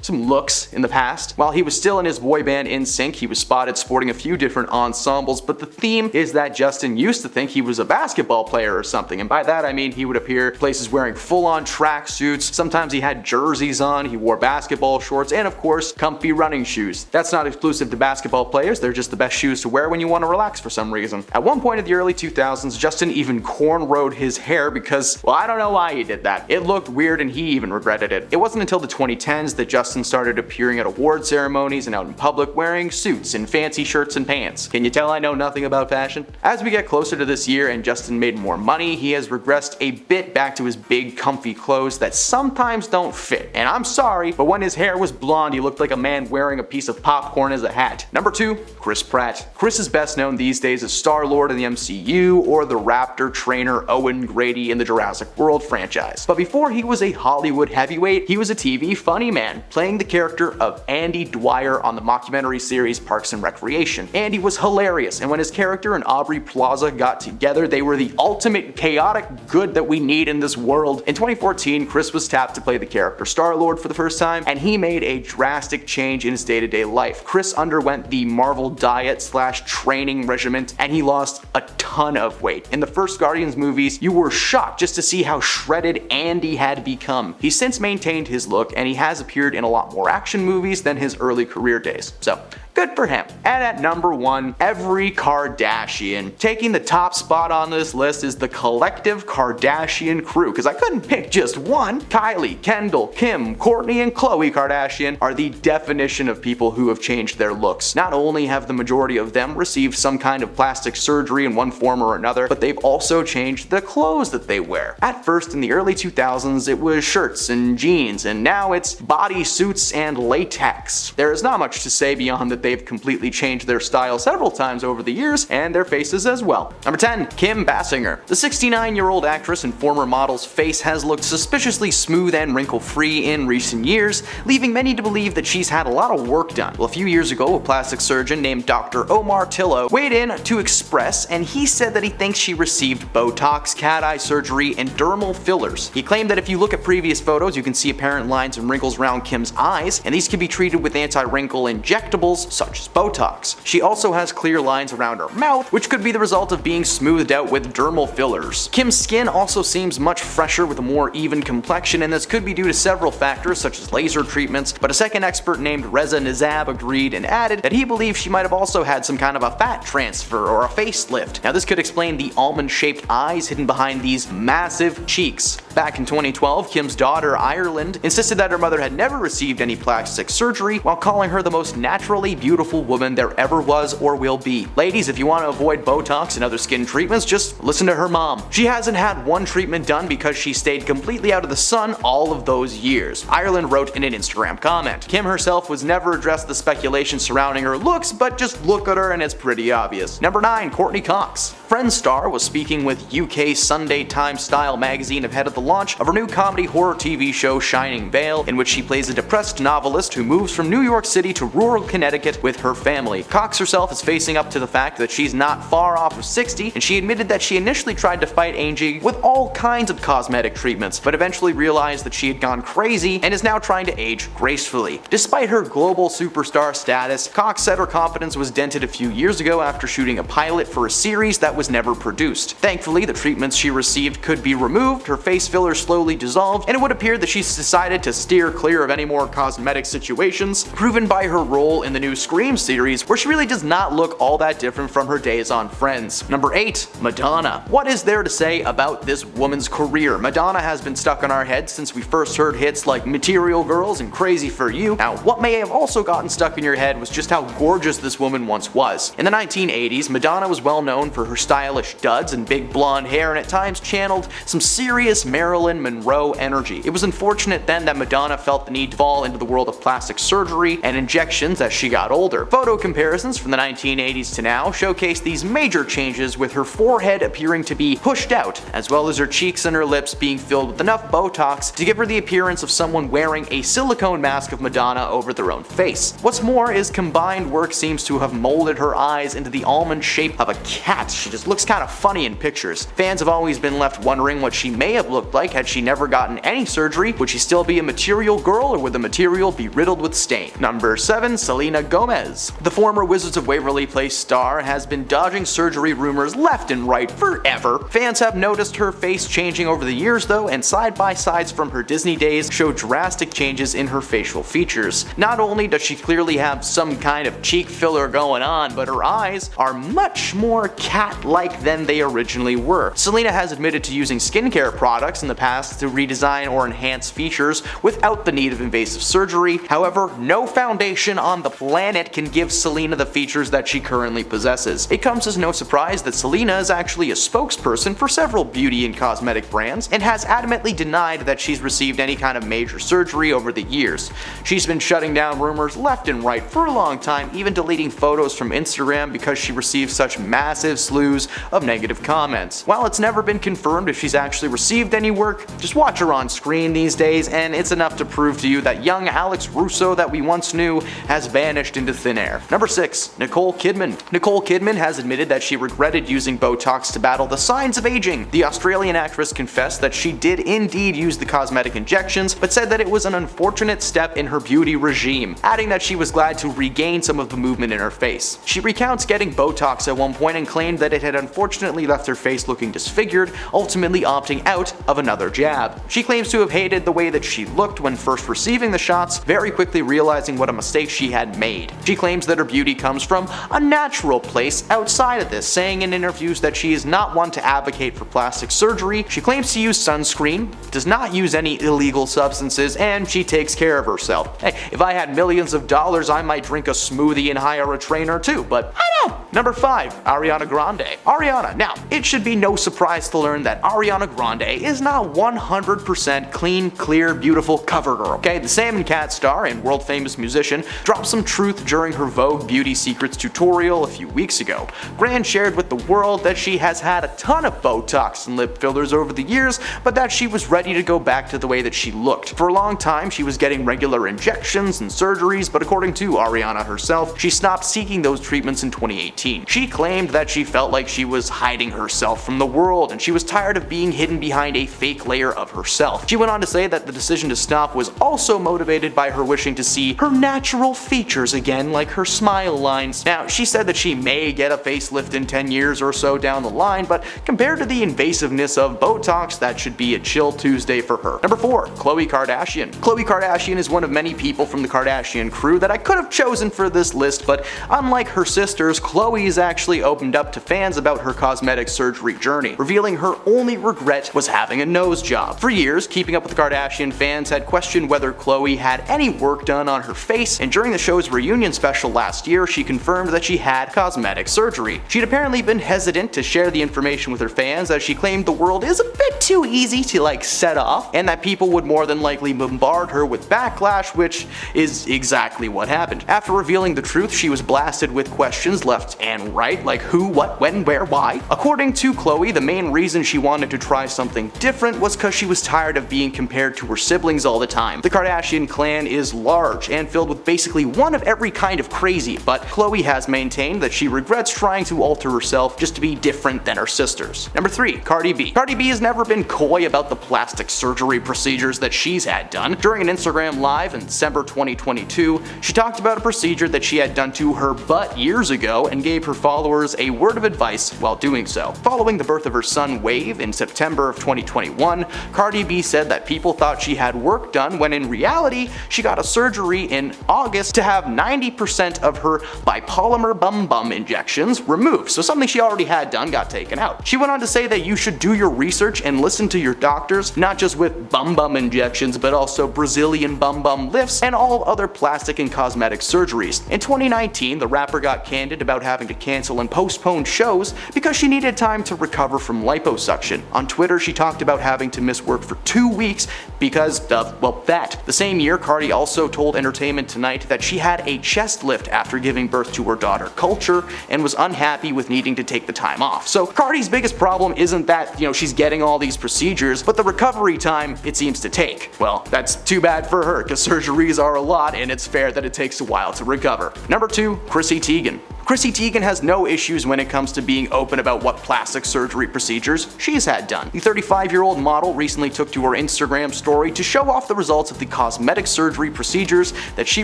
some looks in the past. While he was still in his boy band NSYNC, he was spotted sporting a few different ensembles, but the theme is that Justin used to think he was a basketball player or something, and by that I mean he would appear places wearing full-on tracksuits. Sometimes he had jerseys on, he wore basketball shorts, and of course, comfy running shoes. That's not exclusive to basketball players, they're just the best shoes to wear when you want to relax for some reason. At one point in the early 2000s, Justin even cornrowed his hair because, well, I don't know why he did that. It looked weird and he even regretted it. It wasn't until the 2010s that Justin started appearing at award ceremonies and out in public wearing suits and fancy shirts and pants. Can you tell I know nothing about fashion? As we get closer to this year and Justin made more money, he has regressed a bit back to his big comfy clothes that sometimes don't fit. And I'm sorry, but when his hair was blonde, he looked like a man wearing a piece of popcorn as a hat. Number 2, Chris Pratt. Chris is best known these days as Star-Lord in the MCU or the Raptor trainer Owen Grady in the Jurassic World franchise. But before he was a Hollywood heavyweight, he was a TV funny man, playing the character of Andy Dwyer on the mockumentary series Parks and Recreation. Andy was hilarious, and when his character and Aubrey Plaza got together, they were the ultimate chaotic good that we need in this world. In 2014, Chris was tapped to play the character Star-Lord for the first time, and he made a drastic change in his day-to-day life. Chris underwent the Marvel diet/training regimen, and he lost a ton of weight. In the first Guardians movies, you were shocked just to see how shredded Andy had become. He's since maintained his look, and he has appeared in a lot more action movies than his early career days. So, good for him. And at number 1, every Kardashian. Taking the top spot on this list is the collective Kardashian crew, because I couldn't pick just one. Kylie, Kendall, Kim, Kourtney, and Khloe Kardashian are the definition of people who have changed their looks. Not only have the majority of them received some kind of plastic surgery in one form or another, but they've also changed the clothes that they wear. At first, in the early 2000s, it was shirts and jeans, and now it's bodysuits and latex. There is not much to say beyond that they've completely changed their style several times over the years, and their faces as well. Number 10, Kim Basinger. The 69-year-old actress and former model's face has looked suspiciously smooth and wrinkle-free in recent years, leaving many to believe that she's had a lot of work done. Well, a few years ago, a plastic surgeon named Dr. Omar Tillo weighed in to Express, and he said that he thinks she received Botox, cat eye surgery, and dermal fillers. He claimed that if you look at previous photos, you can see apparent lines and wrinkles around Kim's eyes, and these can be treated with anti-wrinkle injectables such as Botox. She also has clear lines around her mouth, which could be the result of being smoothed out with dermal fillers. Kim's skin also seems much fresher with a more even complexion, and this could be due to several factors such as laser treatments, but a second expert named Reza Nizab agreed and added that he believes she might have also had some kind of a fat transfer or a facelift. Now this could explain the almond-shaped eyes hidden behind these massive cheeks. Back in 2012, Kim's daughter, Ireland, insisted that her mother had never received any plastic surgery, while calling her the most naturally beautiful woman there ever was or will be. Ladies, if you want to avoid Botox and other skin treatments, just listen to her mom. She hasn't had one treatment done because she stayed completely out of the sun all of those years. Ireland wrote in an Instagram comment. Kim herself was never addressed the speculation surrounding her looks, but just look at her and it's pretty obvious. Number 9, Courtney Cox. Friends star was speaking with UK Sunday Times Style magazine ahead of the launch of her new comedy horror TV show Shining Vale, in which she plays a depressed novelist who moves from New York City to rural Connecticut with her family. Cox herself is facing up to the fact that she's not far off of 60, and she admitted that she initially tried to fight aging with all kinds of cosmetic treatments, but eventually realized that she had gone crazy and is now trying to age gracefully. Despite her global superstar status, Cox said her confidence was dented a few years ago after shooting a pilot for a series that was never produced. Thankfully, the treatments she received could be removed, her face filler slowly dissolved, and it would appear that she's decided to steer clear of any more cosmetic situations, proven by her role in the new Scream series, where she really does not look all that different from her days on Friends. Number 8, Madonna. What is there to say about this woman's career? Madonna has been stuck in our heads since we first heard hits like Material Girls and Crazy for You. Now, what may have also gotten stuck in your head was just how gorgeous this woman once was. In the 1980s, Madonna was well known for her stylish duds and big blonde hair, and at times channeled some serious Marilyn Monroe energy. It was unfortunate then that Madonna felt the need to fall into the world of plastic surgery and injections as she got lot older. Photo comparisons from the 1980s to now showcase these major changes, with her forehead appearing to be pushed out, as well as her cheeks and her lips being filled with enough Botox to give her the appearance of someone wearing a silicone mask of Madonna over their own face. What's more is combined work seems to have molded her eyes into the almond shape of a cat. She just looks kind of funny in pictures. Fans have always been left wondering what she may have looked like had she never gotten any surgery. Would she still be a material girl, or would the material be riddled with stain? Number 7. Selena Gomez. The former Wizards of Waverly Place star has been dodging surgery rumors left and right forever. Fans have noticed her face changing over the years though, and side-by-sides from her Disney days show drastic changes in her facial features. Not only does she clearly have some kind of cheek filler going on, but her eyes are much more cat-like than they originally were. Selena has admitted to using skincare products in the past to redesign or enhance features without the need of invasive surgery. However, no foundation on the planet can give Selena the features that she currently possesses. It comes as no surprise that Selena is actually a spokesperson for several beauty and cosmetic brands, and has adamantly denied that she's received any kind of major surgery over the years. She's been shutting down rumors left and right for a long time, even deleting photos from Instagram because she received such massive slews of negative comments. While it's never been confirmed if she's actually received any work, just watch her on screen these days and it's enough to prove to you that young Alex Russo that we once knew has vanished into thin air. Number 6. Nicole Kidman. Nicole Kidman has admitted that she regretted using Botox to battle the signs of aging. The Australian actress confessed that she did indeed use the cosmetic injections, but said that it was an unfortunate step in her beauty regime, adding that she was glad to regain some of the movement in her face. She recounts getting Botox at one point and claimed that it had unfortunately left her face looking disfigured, ultimately opting out of another jab. She claims to have hated the way that she looked when first receiving the shots, very quickly realizing what a mistake she had made. She claims that her beauty comes from a natural place outside of this, saying in interviews that she is not one to advocate for plastic surgery. She claims to use sunscreen, does not use any illegal substances, and she takes care of herself. Hey, if I had millions of dollars, I might drink a smoothie and hire a trainer too, but I don't know. Number 5. Ariana Grande. Ariana. Now, it should be no surprise to learn that Ariana Grande is not 100% clean, clear, beautiful cover girl. Okay, the Sam and Cat star and world famous musician dropped some truth during her Vogue Beauty Secrets tutorial a few weeks ago. Grande shared with the world that she has had a ton of Botox and lip fillers over the years, but that she was ready to go back to the way that she looked. For a long time, she was getting regular injections and surgeries, but according to Ariana herself, she stopped seeking those treatments in 2018. She claimed that she felt like she was hiding herself from the world, and she was tired of being hidden behind a fake layer of herself. She went on to say that the decision to stop was also motivated by her wishing to see her natural features again, like her smile lines. Now, she said that she may get a facelift in 10 years or so down the line, but compared to the invasiveness of Botox, that should be a chill Tuesday for her. Number 4. Khloe Kardashian. Khloe Kardashian is one of many people from the Kardashian crew that I could have chosen for this list, but unlike her sisters, Khloe's actually opened up to fans about her cosmetic surgery journey, revealing her only regret was having a nose job. For years, Keeping Up with the Kardashian fans had questioned whether Khloe had any work done on her face, and during the show's reunion special last year, she confirmed that she had cosmetic surgery. She'd apparently been hesitant to share the information with her fans, as she claimed the world is a bit too easy to set off, and that people would more than likely bombard her with backlash, which is exactly what happened. After revealing the truth, she was blasted with questions left and right, like who, what, when, where, why. According to Khloe, the main reason she wanted to try something different was because she was tired of being compared to her siblings all the time. The Kardashian clan is large and filled with basically one of every kind of crazy, but Khloe has maintained that she regrets trying to alter herself just to be different than her sisters. Number 3. Cardi B. Cardi B has never been coy about the plastic surgery procedures that she's had done. During an Instagram live in December 2022, she talked about a procedure that she had done to her butt years ago and gave her followers a word of advice while doing so. Following the birth of her son Wave in September of 2021, Cardi B said that people thought she had work done when in reality she got a surgery in August to have 90% of her bipolymer bum injections removed, so something she already had done got taken out. She went on to say that you should do your research and listen to your doctors, not just with bum injections, but also Brazilian bum lifts and all other plastic and cosmetic surgeries. In 2019, the rapper got candid about having having to cancel and postpone shows because she needed time to recover from liposuction. On Twitter, she talked about having to miss work for 2 weeks because of, well, that. The same year, Cardi also told Entertainment Tonight that she had a chest lift after giving birth to her daughter Culture and was unhappy with needing to take the time off. So Cardi's biggest problem isn't that, she's getting all these procedures, but the recovery time it seems to take. Well, that's too bad for her, because surgeries are a lot and it's fair that it takes a while to recover. Number 2, Chrissy Teigen. Chrissy Teigen has no issues when it comes to being open about what plastic surgery procedures she's had done. The 35-year-old model recently took to her Instagram story to show off the results of the cosmetic surgery procedures that she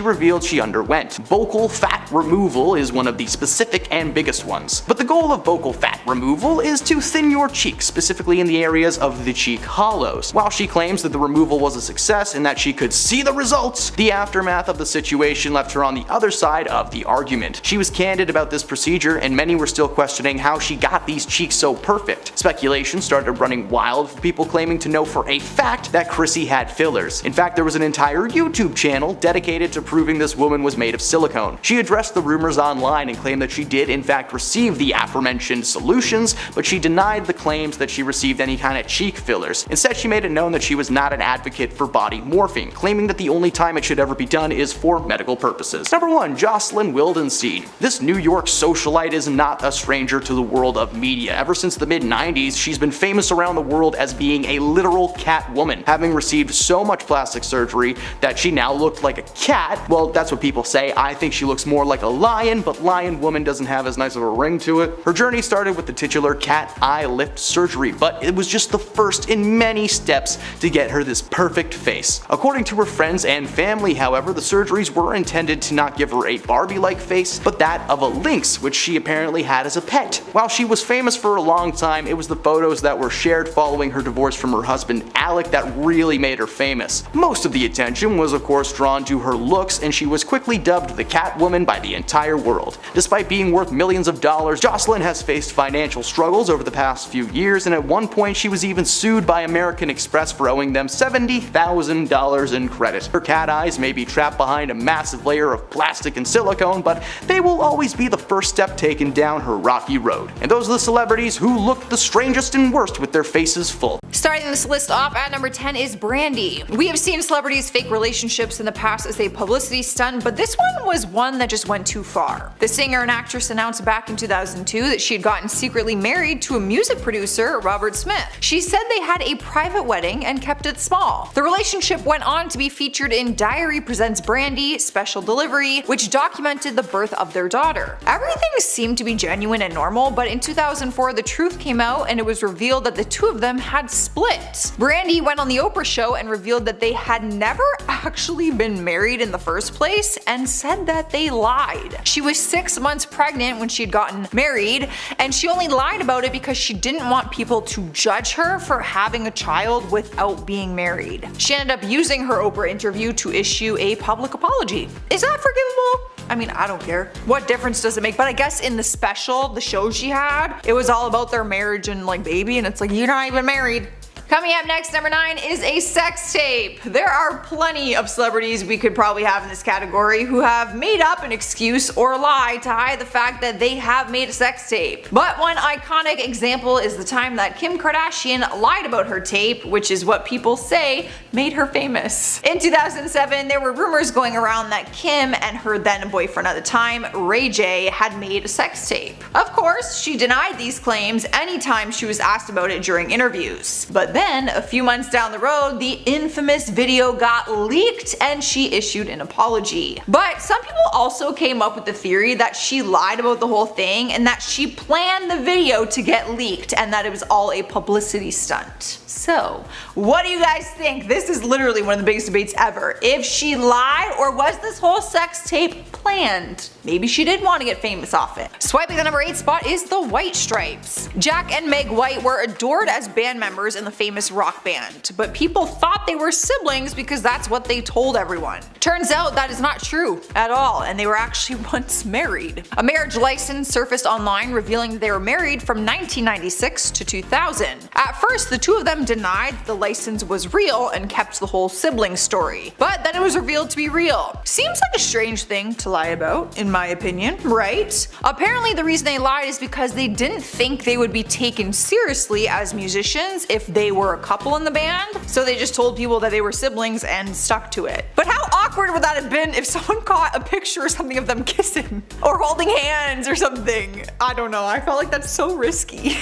revealed she underwent. Vocal fat removal is one of the specific and biggest ones. But the goal of vocal fat removal is to thin your cheeks, specifically in the areas of the cheek hollows. While she claims that the removal was a success and that she could see the results, the aftermath of the situation left her on the other side of the argument. She was candid about this procedure, and many were still questioning how she got these cheeks so perfect. Speculation started running wild, with people claiming to know for a fact that Chrissy had fillers. In fact, there was an entire YouTube channel dedicated to proving this woman was made of silicone. She addressed the rumors online and claimed that she did in fact receive the aforementioned solutions, but she denied the claims that she received any kind of cheek fillers. Instead, she made it known that she was not an advocate for body morphing, claiming that the only time it should ever be done is for medical purposes. Number 1, Jocelyn Wildenstein. This New York socialite is not a stranger to the world of media. Ever since the mid-90s, she's been famous around the world as being a literal cat woman, having received so much plastic surgery that she now looked like a cat. Well, that's what people say. I think she looks more like a lion, but lion woman doesn't have as nice of a ring to it. Her journey started with the titular cat eye lift surgery, but it was just the first in many steps to get her this perfect face. According to her friends and family, however, the surgeries were intended to not give her a Barbie-like face, but that of a lynx, which she apparently had as a pet. While she was famous for a long time, it was the photos that were shared following her divorce from her husband Alec that really made her famous. Most of the attention was of course drawn to her looks, and she was quickly dubbed the Catwoman by the entire world. Despite being worth millions of dollars, Jocelyn has faced financial struggles over the past few years, and at one point she was even sued by American Express for owing them $70,000 in credit. Her cat eyes may be trapped behind a massive layer of plastic and silicone, but they will always be the first step taken down her rocky road. And those are the celebrities who looked the strangest and worst with their faces full. Starting this list off at number 10 is Brandy. We have seen celebrities fake relationships in the past as a publicity stunt, but this one was one that just went too far. The singer and actress announced back in 2002 that she had gotten secretly married to a music producer, Robert Smith. She said they had a private wedding and kept it small. The relationship went on to be featured in Diary Presents Brandy Special Delivery, which documented the birth of their daughter. Everything seemed to be genuine and normal, but in 2004 the truth came out and it was revealed that the two of them had split. Brandy went on the Oprah show and revealed that they had never actually been married in the first place and said that they lied. She was 6 months pregnant when she had gotten married, and she only lied about it because she didn't want people to judge her for having a child without being married. She ended up using her Oprah interview to issue a public apology. Is that forgivable? I mean, I don't care. What difference does it make? But I guess in the special, the show she had, it was all about their marriage and like baby, and it's like, you're not even married. Coming up next, number 9 is a sex tape. There are plenty of celebrities we could probably have in this category who have made up an excuse or lie to hide the fact that they have made a sex tape. But one iconic example is the time that Kim Kardashian lied about her tape, which is what people say made her famous. In 2007, there were rumors going around that Kim and her then boyfriend at the time, Ray J, had made a sex tape. Of course, she denied these claims anytime she was asked about it during interviews. But then, a few months down the road, the infamous video got leaked and she issued an apology. But some people also came up with the theory that she lied about the whole thing and that she planned the video to get leaked and that it was all a publicity stunt. So, what do you guys think? This is literally one of the biggest debates ever. If she lied, or was this whole sex tape planned? Maybe she did want to get famous off it. Swiping the number 8 spot spot is the White Stripes. Jack and Meg White were adored as band members in the famous rock band, but people thought they were siblings because that's what they told everyone. Turns out that is not true at all, and they were actually once married. A marriage license surfaced online revealing that they were married from 1996 to 2000. At first, the two of them denied the license was real and kept the whole sibling story, but then it was revealed to be real. Seems like a strange thing to lie about, in my opinion, right? Apparently the reason they lied is because they didn't think they would be taken seriously as musicians if they were a couple in the band, so they just told people that they were siblings and stuck to it. But how awkward would that have been if someone caught a picture or something of them kissing or holding hands or something? I don't know, I felt like that's so risky.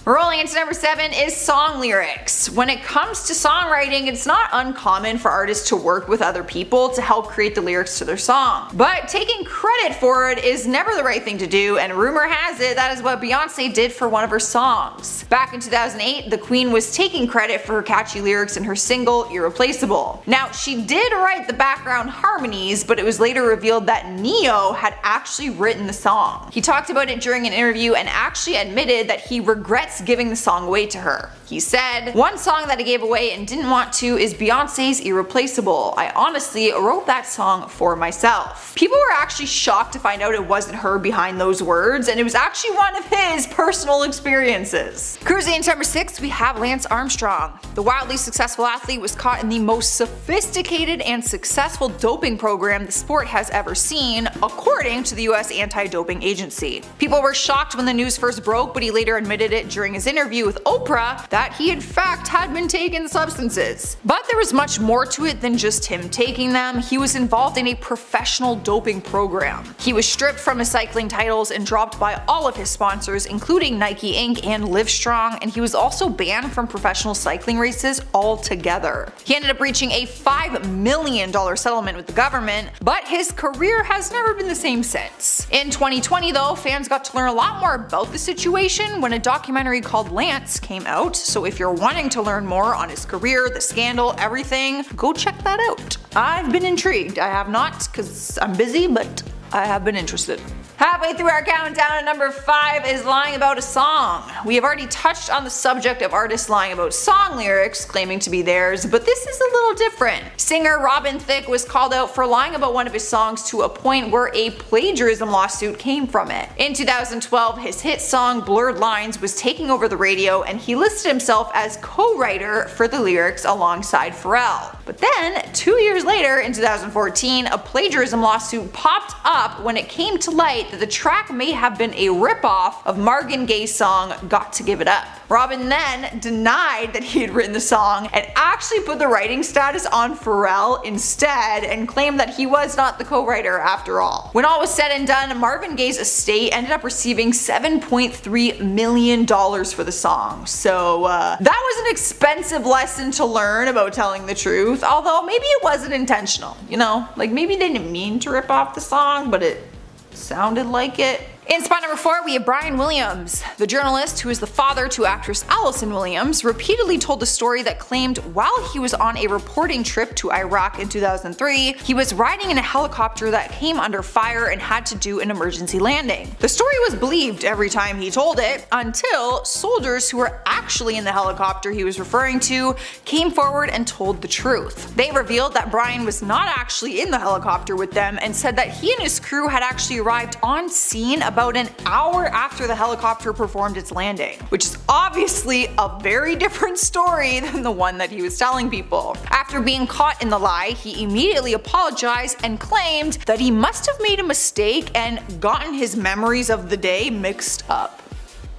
Rolling into number 7 is song lyrics. When it comes to songwriting, it's not uncommon for artists to work with other people to help create the lyrics to their song. But taking credit for it is never the right thing to do, and rumor has it that is what Beyonce did for one of her songs. Back in 2008, the Queen was taking credit for her catchy lyrics in her single Irreplaceable. Now, she did write the background harmonies, but it was later revealed that Neo had actually written the song. He talked about it during an interview and actually admitted that he regrets giving the song away to her. He said, "One song that I gave away and didn't want to is Beyonce's Irreplaceable. I honestly wrote that song for myself." People were actually shocked to find out it wasn't her behind those words, and it was actually one of his personal experiences. Cruising into number 6, we have Lance Armstrong. The wildly successful athlete was caught in the most sophisticated and successful doping program the sport has ever seen, according to the US Anti-Doping Agency. People were shocked when the news first broke, but he later admitted it during his interview with Oprah that he in fact had been taking substances. But there was much more to it than just him taking them. He was involved in a professional doping program. He was stripped from his cycling titles and dropped by all of his sponsors, including Nike Inc. and Livestrong, and he was also banned from professional cycling races altogether. He ended up reaching a $5 million settlement with the government, but his career has never been the same since. In 2020 though, fans got to learn a lot more about the situation when a documentary called Lance came out, so if you're wanting to learn more on his career, the scandal, everything, go check that out. I've been intrigued. I have not, because I'm busy, but I have been interested. Halfway through our countdown, at number 5 is lying about a song. We have already touched on the subject of artists lying about song lyrics, claiming to be theirs, but this is a little different. Singer Robin Thicke was called out for lying about one of his songs to a point where a plagiarism lawsuit came from it. In 2012, his hit song Blurred Lines was taking over the radio, and he listed himself as co-writer for the lyrics alongside Pharrell. But then, 2 years later, in 2014, a plagiarism lawsuit popped up when it came to light that the track may have been a ripoff of Marvin Gaye's song Got to Give It Up. Robin then denied that he had written the song and actually put the writing status on Pharrell instead and claimed that he was not the co-writer after all. When all was said and done, Marvin Gaye's estate ended up receiving $7.3 million for the song. So that was an expensive lesson to learn about telling the truth, although maybe it wasn't intentional, you know? Like maybe they didn't mean to rip off the song, but it sounded like it. In spot number 4, we have Brian Williams. The journalist, who is the father to actress Allison Williams, repeatedly told a story that claimed while he was on a reporting trip to Iraq in 2003, he was riding in a helicopter that came under fire and had to do an emergency landing. The story was believed every time he told it, until soldiers who were actually in the helicopter he was referring to came forward and told the truth. They revealed that Brian was not actually in the helicopter with them and said that he and his crew had actually arrived on scene about an hour after the helicopter performed its landing, which is obviously a very different story than the one that he was telling people. After being caught in the lie, he immediately apologized and claimed that he must have made a mistake and gotten his memories of the day mixed up.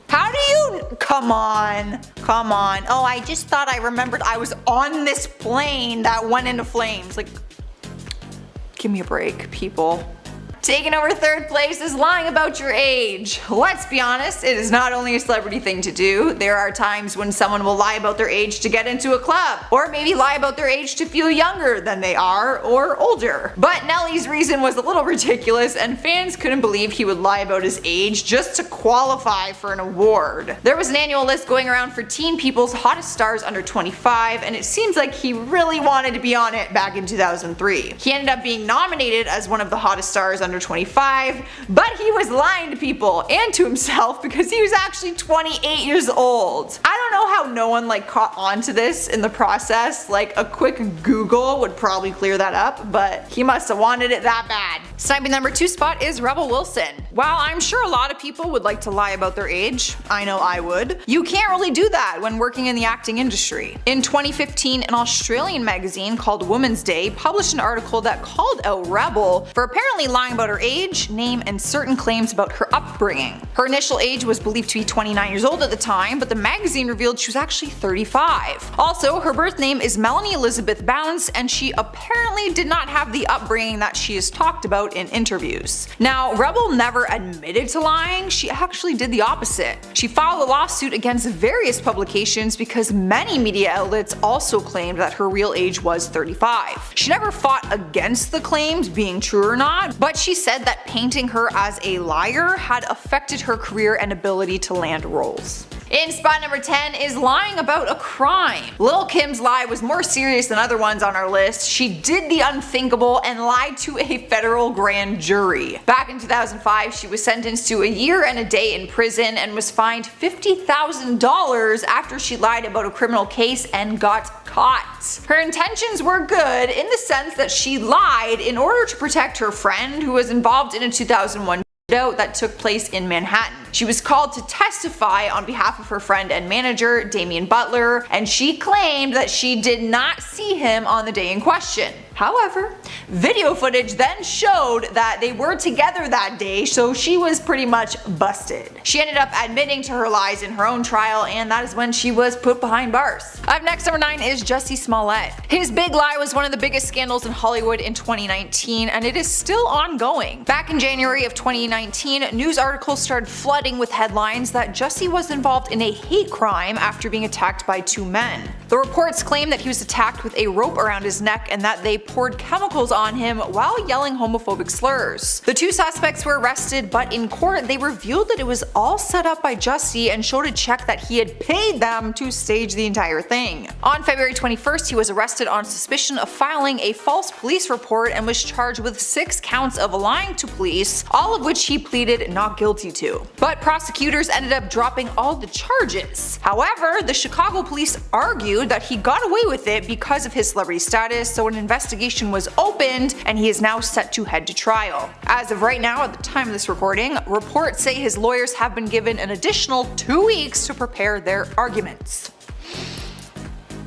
How do you— come on. Oh, I just thought I remembered I was on this plane that went into flames. Like, give me a break, people. Taking over 3rd place is lying about your age. Let's be honest, it is not only a celebrity thing to do. There are times when someone will lie about their age to get into a club, or maybe lie about their age to feel younger than they are, or older. But Nelly's reason was a little ridiculous, and fans couldn't believe he would lie about his age just to qualify for an award. There was an annual list going around for Teen People's hottest stars under 25, and it seems like he really wanted to be on it back in 2003. He ended up being nominated as one of the hottest stars under under 25, but he was lying to people and to himself because he was actually 28 years old. I don't know how no one caught on to this in the process. A quick Google would probably clear that up, but he must have wanted it that bad. Sniping number 2 spot is Rebel Wilson. While I'm sure a lot of people would like to lie about their age, I know I would, you can't really do that when working in the acting industry. In 2015, an Australian magazine called Women's Day published an article that called out Rebel for apparently lying about her age, name, and certain claims about her upbringing. Her initial age was believed to be 29 years old at the time, but the magazine revealed she was actually 35. Also, her birth name is Melanie Elizabeth Bounds, and she apparently did not have the upbringing that she has talked about in interviews. Now, Rebel never admitted to lying, she actually did the opposite. She filed a lawsuit against various publications because many media outlets also claimed that her real age was 35. She never fought against the claims being true or not, but she said that painting her as a liar had affected her career and ability to land roles. In spot number 10 is lying about a crime. Lil' Kim's lie was more serious than other ones on our list. She did the unthinkable and lied to a federal grand jury. Back in 2005, she was sentenced to a year and a day in prison and was fined $50,000 after she lied about a criminal case and got caught. Her intentions were good in the sense that she lied in order to protect her friend who was involved in a 2001 shootout that took place in Manhattan. She was called to testify on behalf of her friend and manager, Damian Butler, and she claimed that she did not see him on the day in question. However, video footage then showed that they were together that day, so she was pretty much busted. She ended up admitting to her lies in her own trial, and that is when she was put behind bars. Up next, number 9 is Jussie Smollett. His big lie was one of the biggest scandals in Hollywood in 2019, and it is still ongoing. Back in January of 2019, news articles started flooding with headlines that Jussie was involved in a hate crime after being attacked by 2 men. The reports claim that he was attacked with a rope around his neck and that they poured chemicals on him while yelling homophobic slurs. The 2 suspects were arrested, but in court they revealed that it was all set up by Jussie and showed a check that he had paid them to stage the entire thing. On February 21st, he was arrested on suspicion of filing a false police report and was charged with 6 counts of lying to police, all of which he pleaded not guilty to. But prosecutors ended up dropping all the charges. However, the Chicago police argued that he got away with it because of his celebrity status, so an investigation was opened and he is now set to head to trial. As of right now, at the time of this recording, reports say his lawyers have been given an additional 2 weeks to prepare their arguments.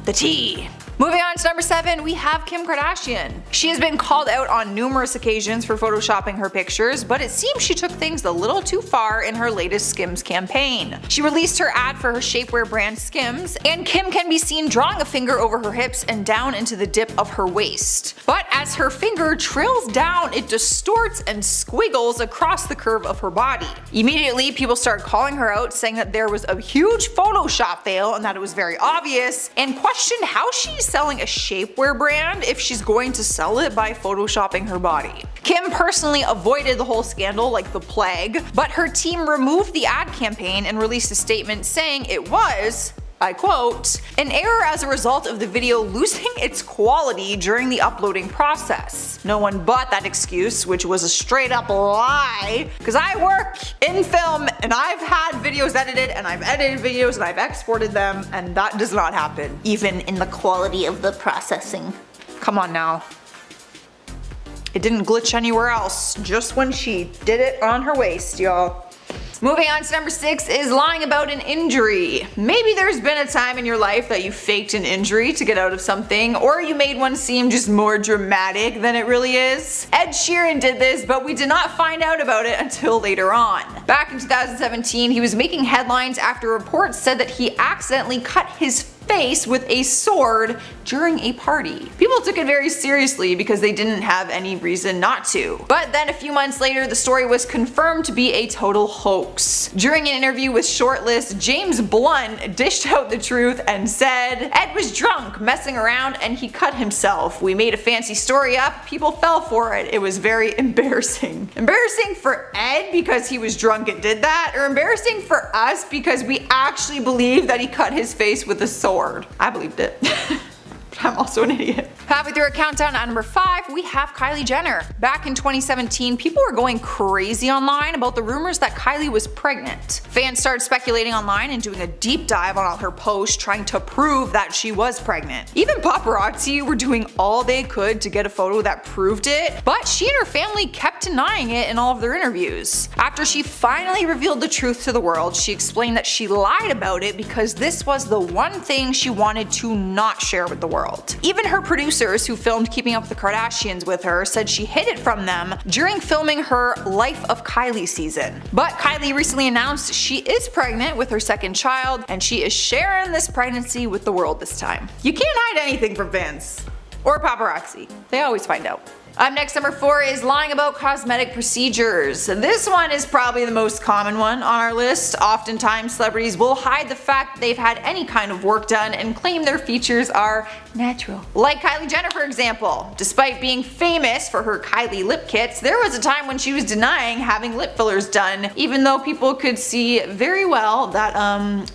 The tea. Moving on to number 7, we have Kim Kardashian. She has been called out on numerous occasions for photoshopping her pictures, but it seems she took things a little too far in her latest Skims campaign. She released her ad for her shapewear brand Skims, and Kim can be seen drawing a finger over her hips and down into the dip of her waist. But as her finger trails down, it distorts and squiggles across the curve of her body. Immediately, people started calling her out, saying that there was a huge Photoshop fail and that it was very obvious, and questioned how she's selling a shapewear brand if she's going to sell it by photoshopping her body. Kim personally avoided the whole scandal like the plague, but her team removed the ad campaign and released a statement saying it was, I quote, an error as a result of the video losing its quality during the uploading process. No one bought that excuse, which was a straight up lie, because I work in film and I've had videos edited and I've edited videos and I've exported them, and that does not happen, even in the quality of the processing. Come on now. It didn't glitch anywhere else, just when she did it on her waist, y'all. Moving on to number 6 is lying about an injury. Maybe there's been a time in your life that you faked an injury to get out of something, or you made one seem just more dramatic than it really is. Ed Sheeran did this, but we did not find out about it until later on. Back in 2017, he was making headlines after reports said that he accidentally cut his face with a sword during a party. People took it very seriously because they didn't have any reason not to. But then a few months later, the story was confirmed to be a total hoax. During an interview with Shortlist, James Blunt dished out the truth and said, Ed was drunk, messing around, and he cut himself. We made a fancy story up, people fell for it. It was very embarrassing. Embarrassing for Ed because he was drunk and did that, or embarrassing for us because we actually believe that he cut his face with a sword. I believed it. I'm also an idiot. Halfway through our countdown at number 5, we have Kylie Jenner. Back in 2017, people were going crazy online about the rumors that Kylie was pregnant. Fans started speculating online and doing a deep dive on all her posts trying to prove that she was pregnant. Even paparazzi were doing all they could to get a photo that proved it, but she and her family kept denying it in all of their interviews. After she finally revealed the truth to the world, she explained that she lied about it because this was the one thing she wanted to not share with the world. Even her producers who filmed Keeping Up with the Kardashians with her said she hid it from them during filming her Life of Kylie season. But Kylie recently announced she is pregnant with her second child, and she is sharing this pregnancy with the world this time. You can't hide anything from fans. Or paparazzi. They always find out. Up next, number 4 is lying about cosmetic procedures. This one is probably the most common one on our list. Oftentimes, celebrities will hide the fact they've had any kind of work done and claim their features are natural. Like Kylie Jenner, for example. Despite being famous for her Kylie lip kits, there was a time when she was denying having lip fillers done, even though people could see very well that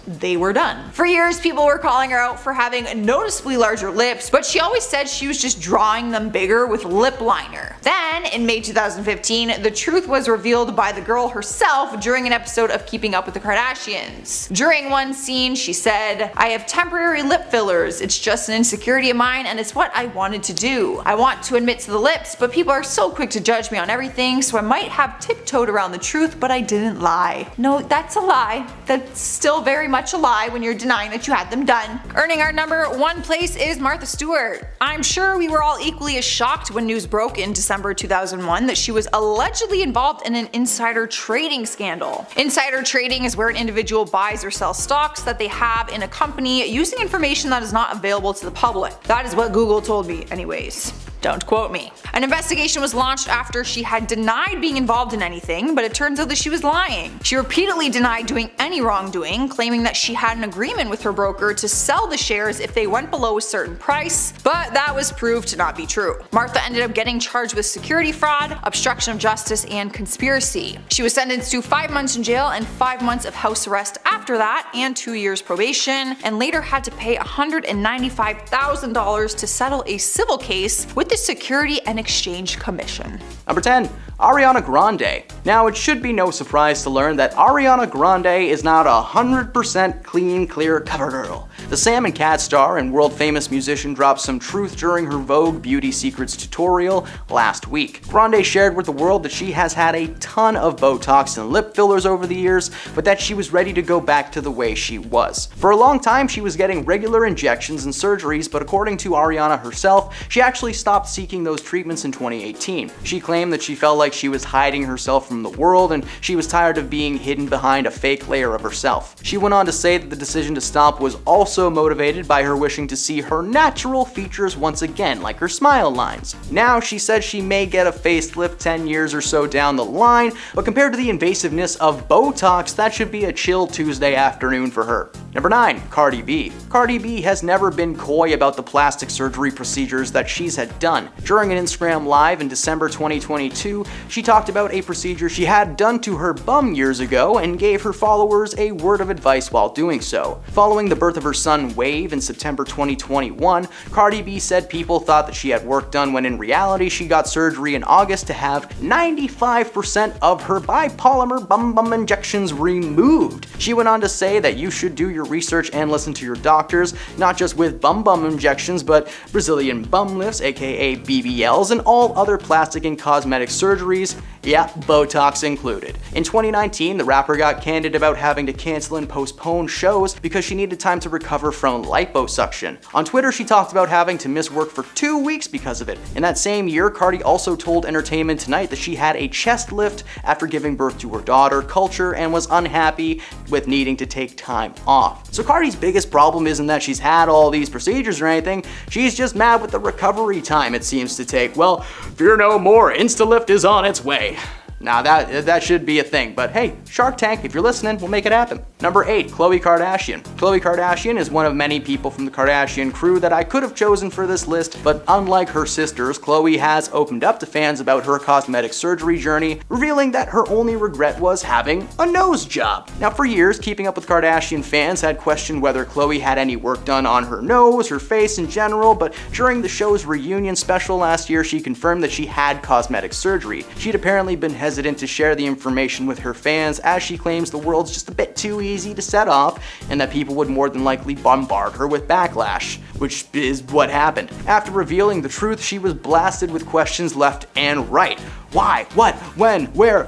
they were done. For years, people were calling her out for having noticeably larger lips, but she always said she was just drawing them bigger with lip liner. Then, in May 2015, the truth was revealed by the girl herself during an episode of Keeping Up with the Kardashians. During one scene, she said, "I have temporary lip fillers. It's just an insecurity of mine and it's what I wanted to do. I want to admit to the lips, but people are so quick to judge me on everything, so I might have tiptoed around the truth, but I didn't lie." No, that's a lie. That's still very much a lie when you're denying that you had them done. Earning our number 1 place is Martha Stewart. I'm sure we were all equally as shocked when news broke in December 2001 that she was allegedly involved in an insider trading scandal. Insider trading is where an individual buys or sells stocks that they have in a company using information that is not available to the public. That is what Google told me anyways. Don't quote me. An investigation was launched after she had denied being involved in anything, but it turns out that she was lying. She repeatedly denied doing any wrongdoing, claiming that she had an agreement with her broker to sell the shares if they went below a certain price, but that was proved to not be true. Martha ended up getting charged with security fraud, obstruction of justice, and conspiracy. She was sentenced to 5 months in jail and 5 months of house arrest after that, and 2 years probation, and later had to pay $195,000 to settle a civil case with the Security and Exchange Commission. Number 10. Ariana Grande. Now, it should be no surprise to learn that Ariana Grande is not 100% clean, clear cover girl. The Sam and Cat star and world-famous musician dropped some truth during her Vogue Beauty Secrets tutorial last week. Grande shared with the world that she has had a ton of Botox and lip fillers over the years, but that she was ready to go back to the way she was. For a long time, she was getting regular injections and surgeries, but according to Ariana herself, she actually stopped seeking those treatments in 2018. She claimed that she felt like she was hiding herself from the world and she was tired of being hidden behind a fake layer of herself. She went on to say that the decision to stop was also motivated by her wishing to see her natural features once again, like her smile lines. Now she says she may get a facelift 10 years or so down the line, but compared to the invasiveness of Botox, that should be a chill Tuesday afternoon for her. Number 9. Cardi B. Cardi B has never been coy about the plastic surgery procedures that she's had done. During an Instagram Live in December 2022, she talked about a procedure she had done to her bum years ago and gave her followers a word of advice while doing so. Following the birth of her son Wave in September 2021, Cardi B said people thought that she had work done when in reality she got surgery in August to have 95% of her bipolymer bum injections removed. She went on to say that you should do your research and listen to your doctors, not just with bum injections, but Brazilian bum lifts, aka BBLs, and all other plastic and cosmetic surgeries, yeah, Botox included. In 2019, the rapper got candid about having to cancel and postpone shows because she needed time to recover from liposuction. On Twitter, she talked about having to miss work for 2 weeks because of it. In that same year, Cardi also told Entertainment Tonight that she had a chest lift after giving birth to her daughter, Culture, and was unhappy with needing to take time off. So Cardi's biggest problem isn't that she's had all these procedures or anything, she's just mad with the recovery time it seems to take. Well, fear no more, Instalift is on its way. Now that should be a thing, but hey, Shark Tank, if you're listening, we'll make it happen. Number 8, Khloe Kardashian. Khloe Kardashian is one of many people from the Kardashian crew that I could have chosen for this list, but unlike her sisters, Khloe has opened up to fans about her cosmetic surgery journey, revealing that her only regret was having a nose job. Now, for years, Keeping Up with Kardashian fans had questioned whether Khloe had any work done on her nose, her face in general, but during the show's reunion special last year, she confirmed that she had cosmetic surgery. She'd apparently been hesitant to share the information with her fans, as she claims the world's just a bit too easy to set off and that people would more than likely bombard her with backlash, which is what happened. After revealing the truth, she was blasted with questions left and right. Why? What? When? Where?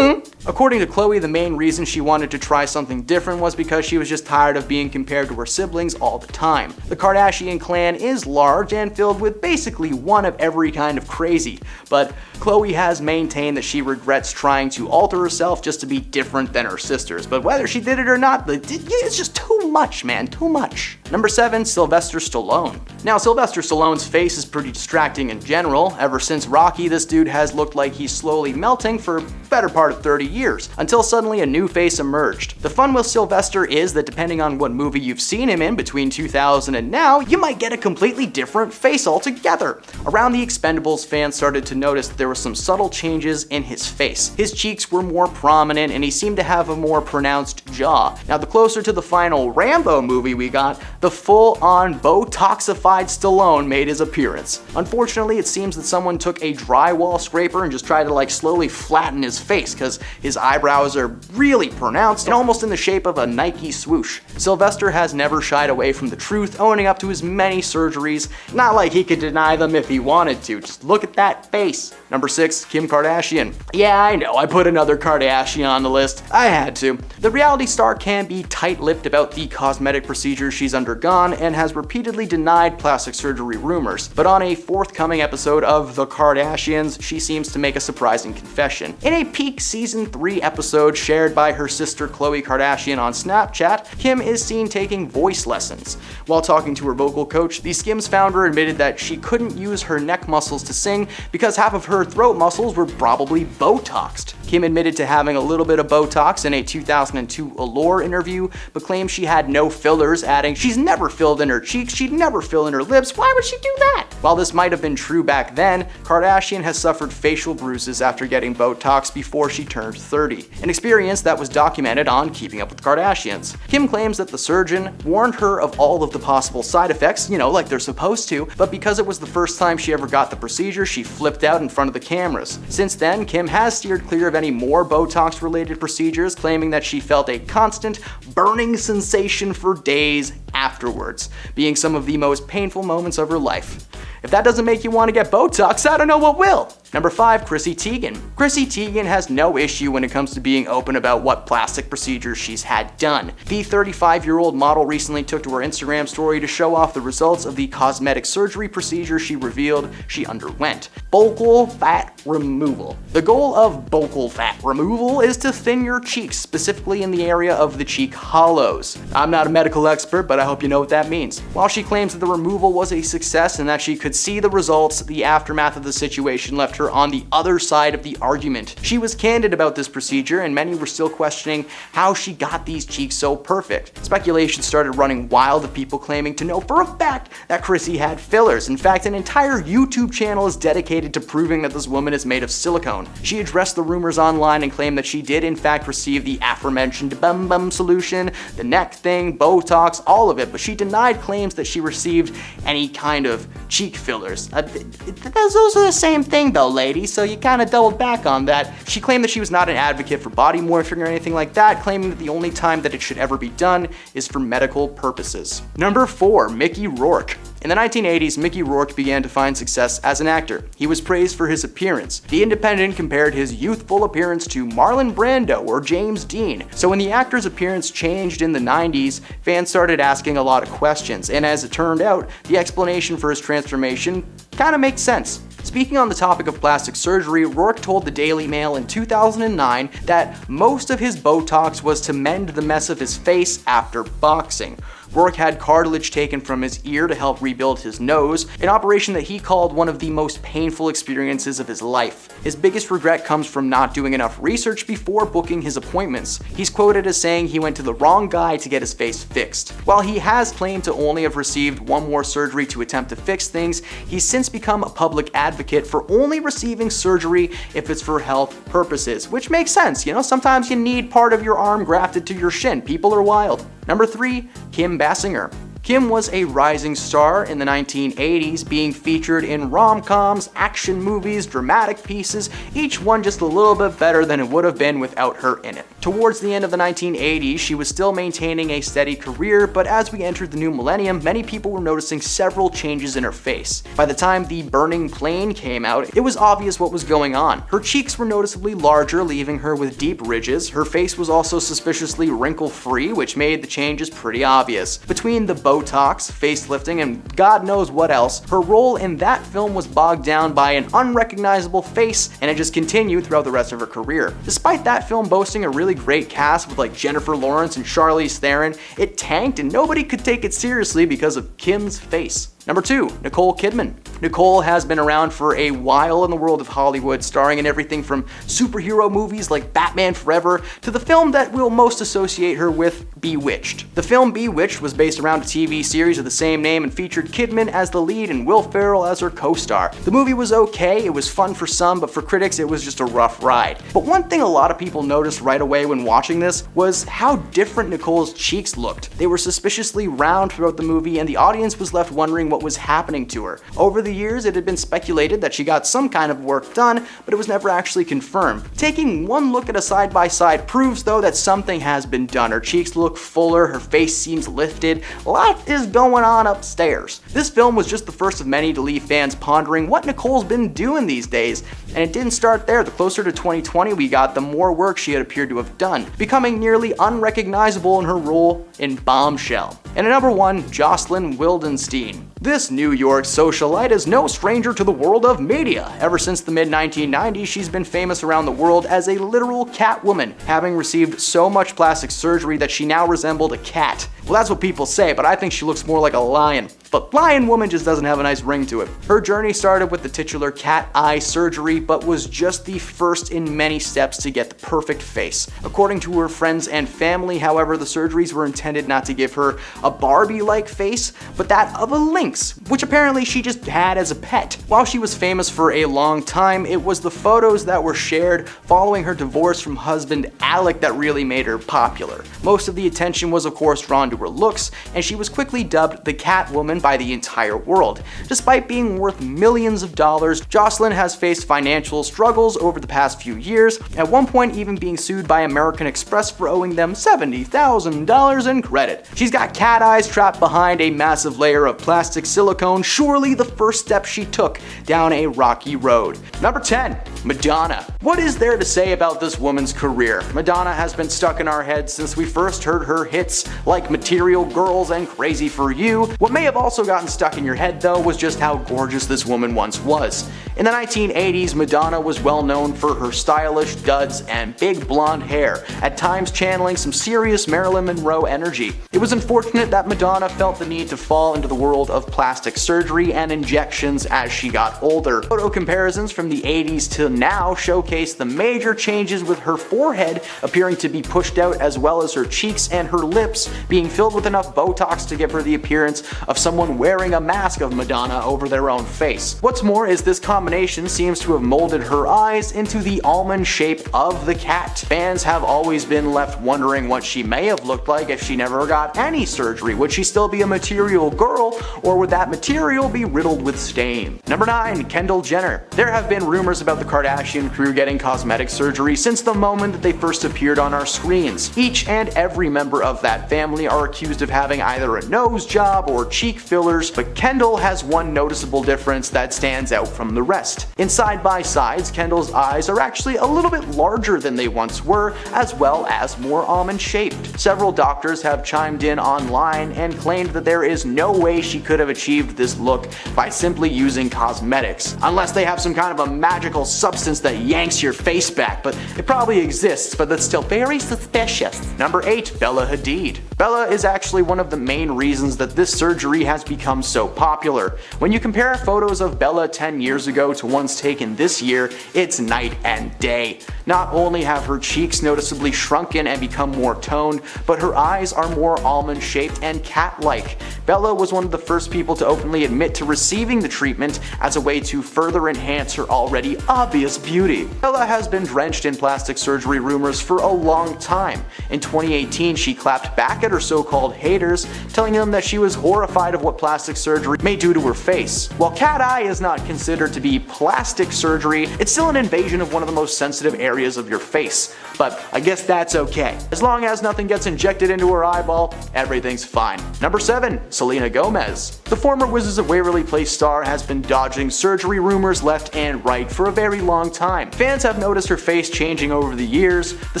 According to Khloe, the main reason she wanted to try something different was because she was just tired of being compared to her siblings all the time. The Kardashian clan is large and filled with basically one of every kind of crazy, but Khloe has maintained that she regrets trying to alter herself just to be different than her sisters. But whether she did it or not, it's just too much, man, too much. Number 7, Sylvester Stallone. Now, Sylvester Stallone's face is pretty distracting in general. Ever since Rocky, this dude has looked like he's slowly melting for better part of 30 years, until suddenly a new face emerged. The fun with Sylvester is that depending on what movie you've seen him in between 2000 and now, you might get a completely different face altogether. Around The Expendables, fans started to notice that there were some subtle changes in his face. His cheeks were more prominent and he seemed to have a more pronounced jaw. Now, the closer to the final Rambo movie we got, the full-on Botoxified Stallone made his appearance. Unfortunately, it seems that someone took a drywall scraper and just tried to slowly flatten his face, because his eyebrows are really pronounced and almost in the shape of a Nike swoosh. Sylvester has never shied away from the truth, owning up to his many surgeries. Not like he could deny them if he wanted to. Just look at that face. Number 6, Kim Kardashian. Yeah, I know, I put another Kardashian on the list. I had to. The reality star can be tight-lipped about the cosmetic procedures she's undergone and has repeatedly denied plastic surgery rumors. But on a forthcoming episode of The Kardashians, she seems to make a surprising confession. In a peak season 3 episode shared by her sister Khloe Kardashian on Snapchat, Kim is seen taking voice lessons. While talking to her vocal coach, the Skims founder admitted that she couldn't use her neck muscles to sing because half of her throat muscles were probably Botoxed. Kim admitted to having a little bit of Botox in a 2002 Allure interview, but claimed she had no fillers, adding she's never filled in her cheeks, she'd never fill in her lips, why would she do that? While this might have been true back then, Kardashian has suffered facial bruises after getting Botox before she turned 30, an experience that was documented on Keeping Up with Kardashians. Kim claims that the surgeon warned her of all of the possible side effects, like they're supposed to, but because it was the first time she ever got the procedure, she flipped out in front of the cameras. Since then, Kim has steered clear of any more Botox-related procedures, claiming that she felt a constant burning sensation for days afterwards, being some of the most painful moments of her life. If that doesn't make you want to get Botox, I don't know what will. Number 5, Chrissy Teigen. Chrissy Teigen has no issue when it comes to being open about what plastic procedures she's had done. The 35-year-old model recently took to her Instagram story to show off the results of the cosmetic surgery procedure she revealed she underwent: buccal fat removal. The goal of buccal fat removal is to thin your cheeks, specifically in the area of the cheek hollows. I'm not a medical expert, but I hope you know what that means. While she claims that the removal was a success and that she could see the results, the aftermath of the situation left her on the other side of the argument. She was candid about this procedure, and many were still questioning how she got these cheeks so perfect. Speculation started running wild of people claiming to know for a fact that Chrissy had fillers. In fact, an entire YouTube channel is dedicated to proving that this woman is made of silicone. She addressed the rumors online and claimed that she did in fact receive the aforementioned bum solution, the neck thing, Botox, all of it, but she denied claims that she received any kind of cheek fillers. Those are the same thing though, lady, so you kind of doubled back on that. She claimed that she was not an advocate for body morphing or anything like that, claiming that the only time that it should ever be done is for medical purposes. Number 4, Mickey Rourke. In the 1980s, Mickey Rourke began to find success as an actor. He was praised for his appearance. The Independent compared his youthful appearance to Marlon Brando or James Dean. So when the actor's appearance changed in the 90s, fans started asking a lot of questions, and as it turned out, the explanation for his transformation kind of makes sense. Speaking on the topic of plastic surgery, Rourke told the Daily Mail in 2009 that most of his Botox was to mend the mess of his face after boxing. Rourke had cartilage taken from his ear to help rebuild his nose, an operation that he called one of the most painful experiences of his life. His biggest regret comes from not doing enough research before booking his appointments. He's quoted as saying he went to the wrong guy to get his face fixed. While he has claimed to only have received one more surgery to attempt to fix things, he's since become a public advocate for only receiving surgery if it's for health purposes, which makes sense. You know, sometimes you need part of your arm grafted to your shin. People are wild. Number 3, Kim Basinger. Kim was a rising star in the 1980s, being featured in rom-coms, action movies, dramatic pieces, each one just a little bit better than it would have been without her in it. Towards the end of the 1980s, she was still maintaining a steady career, but as we entered the new millennium, many people were noticing several changes in her face. By the time The Burning Plane came out, it was obvious what was going on. Her cheeks were noticeably larger, leaving her with deep ridges. Her face was also suspiciously wrinkle-free, which made the changes pretty obvious. Between the Botox, facelifting, and God knows what else, her role in that film was bogged down by an unrecognizable face, and it just continued throughout the rest of her career. Despite that film boasting a really great cast with like Jennifer Lawrence and Charlize Theron, it tanked and nobody could take it seriously because of Kim's face. Number 2, Nicole Kidman. Nicole has been around for a while in the world of Hollywood, starring in everything from superhero movies like Batman Forever to the film that we'll most associate her with, Bewitched. The film Bewitched was based around a TV series of the same name and featured Kidman as the lead and Will Ferrell as her co-star. The movie was okay, it was fun for some, but for critics it was just a rough ride. But one thing a lot of people noticed right away when watching this was how different Nicole's cheeks looked. They were suspiciously round throughout the movie, and the audience was left wondering what was happening to her. Over the years, it had been speculated that she got some kind of work done, but it was never actually confirmed. Taking one look at a side-by-side proves, though, that something has been done. Her cheeks look fuller, her face seems lifted, a lot is going on upstairs. This film was just the first of many to leave fans pondering what Nicole's been doing these days, and it didn't start there. The closer to 2020 we got, the more work she had appeared to have done, becoming nearly unrecognizable in her role in Bombshell. And at number 1, Jocelyn Wildenstein. This New York socialite is no stranger to the world of media. Ever since the mid-1990s, she's been famous around the world as a literal Catwoman, having received so much plastic surgery that she now resembled a cat. Well, that's what people say, but I think she looks more like a lion. But Lion Woman just doesn't have a nice ring to it. Her journey started with the titular cat eye surgery, but was just the first in many steps to get the perfect face. According to her friends and family, however, the surgeries were intended not to give her a Barbie-like face, but that of a lynx, which apparently she just had as a pet. While she was famous for a long time, it was the photos that were shared following her divorce from husband Alec that really made her popular. Most of the attention was of course drawn to her looks, and she was quickly dubbed the Catwoman by the entire world. Despite being worth millions of dollars, Jocelyn has faced financial struggles over the past few years, at one point even being sued by American Express for owing them $70,000 in credit. She's got cat eyes trapped behind a massive layer of plastic silicone, surely the first step she took down a rocky road. Number 10, Madonna. What is there to say about this woman's career? Madonna has been stuck in our heads since we first heard her hits like Material Girls and Crazy for You. What may have also gotten stuck in your head though was just how gorgeous this woman once was. In the 1980s, Madonna was well known for her stylish duds and big blonde hair, at times channeling some serious Marilyn Monroe energy. It was unfortunate that Madonna felt the need to fall into the world of plastic surgery and injections as she got older. Photo comparisons from the 80s to now showcase the major changes, with her forehead appearing to be pushed out, as well as her cheeks and her lips being filled with enough Botox to give her the appearance of someone wearing a mask of Madonna over their own face. What's more is this combination seems to have molded her eyes into the almond shape of the cat. Fans have always been left wondering what she may have looked like if she never got any surgery. Would she still be a material girl, or would that material be riddled with stain? Number 9, Kendall Jenner. There have been rumors about the Kardashian crew getting cosmetic surgery since the moment that they first appeared on our screens. Each and every member of that family are accused of having either a nose job or cheek fillers, but Kendall has one noticeable difference that stands out from the rest. In side-by-sides, Kendall's eyes are actually a little bit larger than they once were, as well as more almond-shaped. Several doctors have chimed in online and claimed that there is no way she could have achieved this look by simply using cosmetics, unless they have some kind of a magical substance that yanks your face back, but it probably exists, but that's still very suspicious. Number 8, Bella Hadid. Bella is actually one of the main reasons that this surgery has become so popular. When you compare photos of Bella 10 years ago to ones taken this year, it's night and day. Not only have her cheeks noticeably shrunken and become more toned, but her eyes are more almond shaped and cat-like. Bella was one of the first people to openly admit to receiving the treatment as a way to further enhance her already obvious beauty. Bella has been drenched in plastic surgery rumors for a long time. In 2018, she clapped back at her so-called haters, telling them that she was horrified of what plastic surgery may do to her face. While cat eye is not considered to be plastic surgery, it's still an invasion of one of the most sensitive areas of your face. But I guess that's okay. As long as nothing gets injected into her eyeball, everything's fine. Number 7. Selena Gomez. The former Wizards of Waverly Place star has been dodging surgery rumors left and right for a very long time. Fans have noticed her face changing over the years. The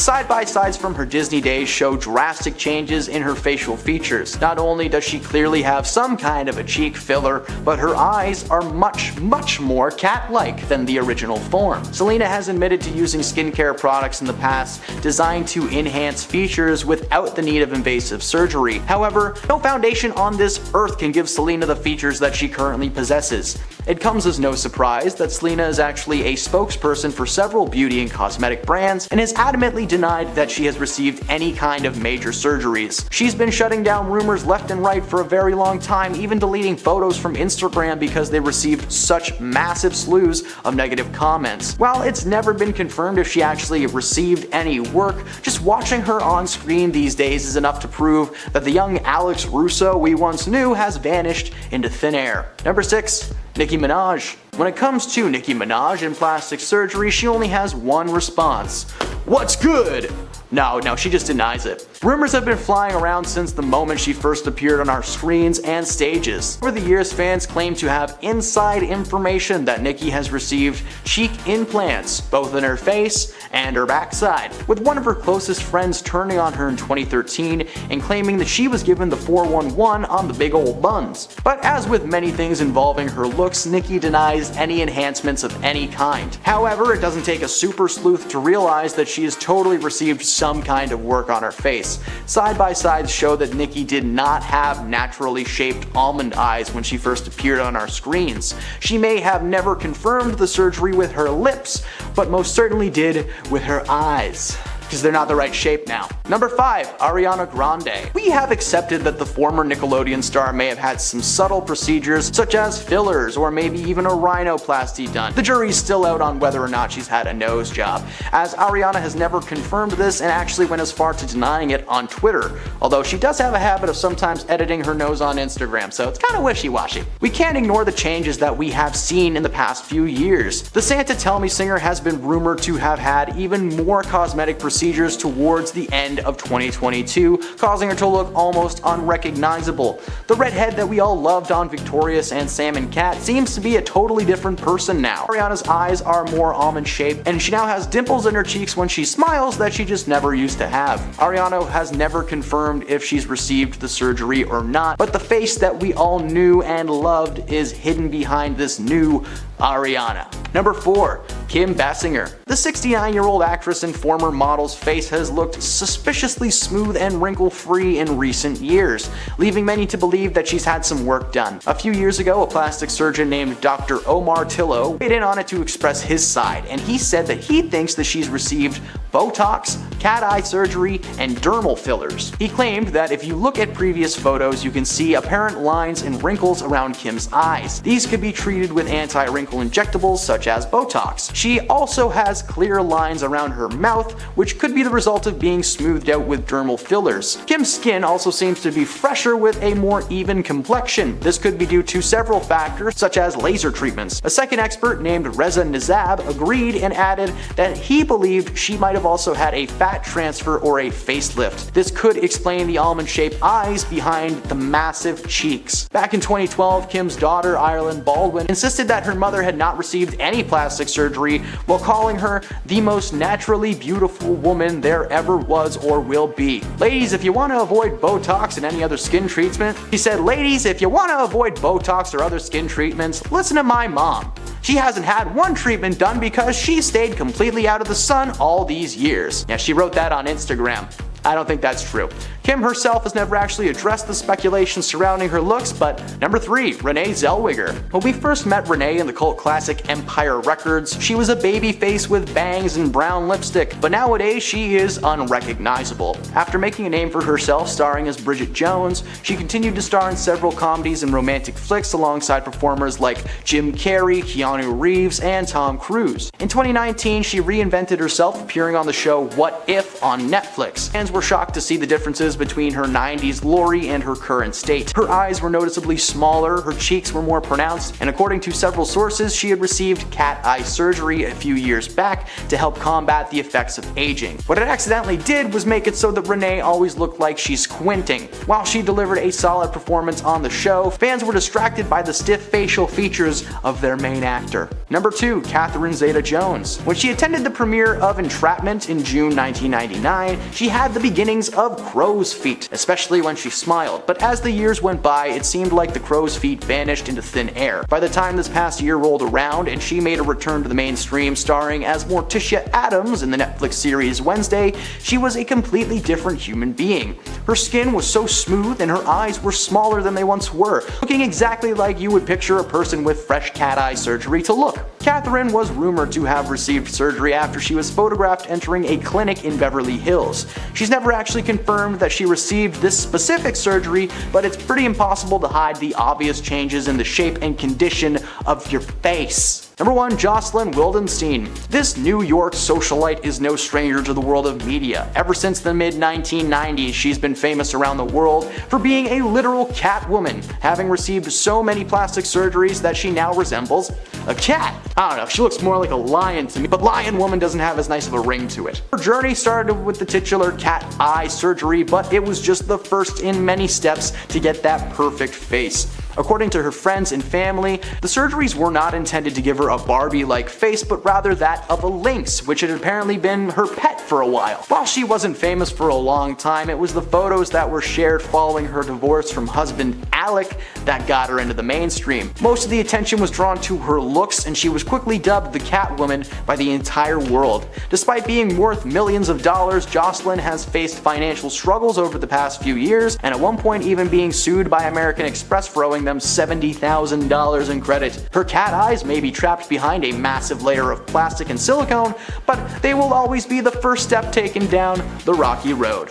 side-by-sides from her Disney days show drastic changes in her facial features. Not only does she clearly have some kind of a cheek filler, but her eyes are much more cat-like than the original form. Selena has admitted to using skincare products in the past designed to enhance features without the need of invasive surgery. However, no foundation on this earth can give Selena the features that she currently possesses. It comes as no surprise that Selena is actually a spokesperson for several beauty and cosmetic brands and has adamantly denied that she has received any kind of major surgeries. She's been shutting down rumors left and right for a very long time, even deleting photos from Instagram because they received such massive slews of negative comments. While it's never been confirmed if she actually received any work, just watching her on screen these days is enough to prove that the young Alex Russo we once knew has vanished into thin air. Number 6. Nicki Minaj. When it comes to Nicki Minaj and plastic surgery, she only has one response. What's good? No, she just denies it. Rumors have been flying around since the moment she first appeared on our screens and stages. Over the years, fans claim to have inside information that Nicki has received cheek implants, both in her face and her backside, with one of her closest friends turning on her in 2013 and claiming that she was given the 411 on the big old buns. But as with many things involving her looks, Nicki denies any enhancements of any kind. However, it doesn't take a super sleuth to realize that she has totally received some kind of work on her face. Side-by-sides show that Nicki did not have naturally shaped almond eyes when she first appeared on our screens. She may have never confirmed the surgery with her lips, but most certainly did with her eyes, because they're not the right shape now. Number 5. Ariana Grande. We have accepted that the former Nickelodeon star may have had some subtle procedures such as fillers or maybe even a rhinoplasty done. The jury's still out on whether or not she's had a nose job, as Ariana has never confirmed this and actually went as far to denying it on Twitter, although she does have a habit of sometimes editing her nose on Instagram, so it's kinda wishy-washy. We can't ignore the changes that we have seen in the past few years. The Santa Tell Me singer has been rumored to have had even more cosmetic procedures towards the end of 2022, causing her to look almost unrecognizable. The redhead that we all loved on Victorious and Sam and Cat seems to be a totally different person now. Ariana's eyes are more almond shaped, and she now has dimples in her cheeks when she smiles that she just never used to have. Ariana has never confirmed if she's received the surgery or not, but the face that we all knew and loved is hidden behind this new Ariana. Number 4. Kim Basinger. The 69-year-old actress and former model's face has looked suspiciously smooth and wrinkle-free in recent years, leaving many to believe that she's had some work done. A few years ago, a plastic surgeon named Dr. Omar Tillo weighed in on it to express his side, and he said that he thinks that she's received Botox, cat eye surgery, and dermal fillers. He claimed that if you look at previous photos, you can see apparent lines and wrinkles around Kim's eyes. These could be treated with anti-wrinkle injectables such as Botox. She also has clear lines around her mouth, which could be the result of being smoothed out with dermal fillers. Kim's skin also seems to be fresher with a more even complexion. This could be due to several factors, such as laser treatments. A second expert named Reza Nizab agreed and added that he believed she might have also had a fat transfer or a facelift. This could explain the almond-shaped eyes behind the massive cheeks. Back in 2012, Kim's daughter, Ireland Baldwin, insisted that her mother had not received any plastic surgery, while calling her the most naturally beautiful woman there ever was or will be. Ladies, if you want to avoid Botox and any other skin treatment, she said, ladies, if you want to avoid Botox or other skin treatments, listen to my mom. She hasn't had one treatment done because she stayed completely out of the sun all these years. Yeah, she wrote that on Instagram. I don't think that's true. Kim herself has never actually addressed the speculation surrounding her looks, but number 3, Renee Zellweger. When we first met Renee in the cult classic Empire Records, she was a baby face with bangs and brown lipstick, but nowadays she is unrecognizable. After making a name for herself starring as Bridget Jones, she continued to star in several comedies and romantic flicks alongside performers like Jim Carrey, Keanu Reeves, and Tom Cruise. In 2019, she reinvented herself, appearing on the show What If on Netflix. Fans were shocked to see the differences between her 90s Lori and her current state. Her eyes were noticeably smaller, her cheeks were more pronounced, and according to several sources, she had received cat eye surgery a few years back to help combat the effects of aging. What it accidentally did was make it so that Renee always looked like she's squinting. While she delivered a solid performance on the show, fans were distracted by the stiff facial features of their main actor. Number 2, Catherine Zeta-Jones. When she attended the premiere of Entrapment in June 1999, she had the beginnings of crow's feet, especially when she smiled, but as the years went by, it seemed like the crow's feet vanished into thin air. By the time this past year rolled around and she made a return to the mainstream starring as Morticia Addams in the Netflix series Wednesday, she was a completely different human being. Her skin was so smooth and her eyes were smaller than they once were, looking exactly like you would picture a person with fresh cat eye surgery to look. Catherine was rumored to have received surgery after she was photographed entering a clinic in Beverly Hills. She's never actually confirmed that she received this specific surgery, but it's pretty impossible to hide the obvious changes in the shape and condition of your face. Number 1, Jocelyn Wildenstein. This New York socialite is no stranger to the world of media. Ever since the mid-1990s, she's been famous around the world for being a literal cat woman, having received so many plastic surgeries that she now resembles a cat. I don't know, she looks more like a lion to me, but lion woman doesn't have as nice of a ring to it. Her journey started with the titular cat eye surgery, but it was just the first in many steps to get that perfect face. According to her friends and family, the surgeries were not intended to give her a Barbie-like face, but rather that of a lynx, which had apparently been her pet for a while. While she wasn't famous for a long time, it was the photos that were shared following her divorce from husband Alec that got her into the mainstream. Most of the attention was drawn to her looks, and she was quickly dubbed the Catwoman by the entire world. Despite being worth millions of dollars, Jocelyn has faced financial struggles over the past few years, and at one point even being sued by American Express for owing them $70,000 in credit. Her cat eyes may be trapped behind a massive layer of plastic and silicone, but they will always be the first step taken down the rocky road.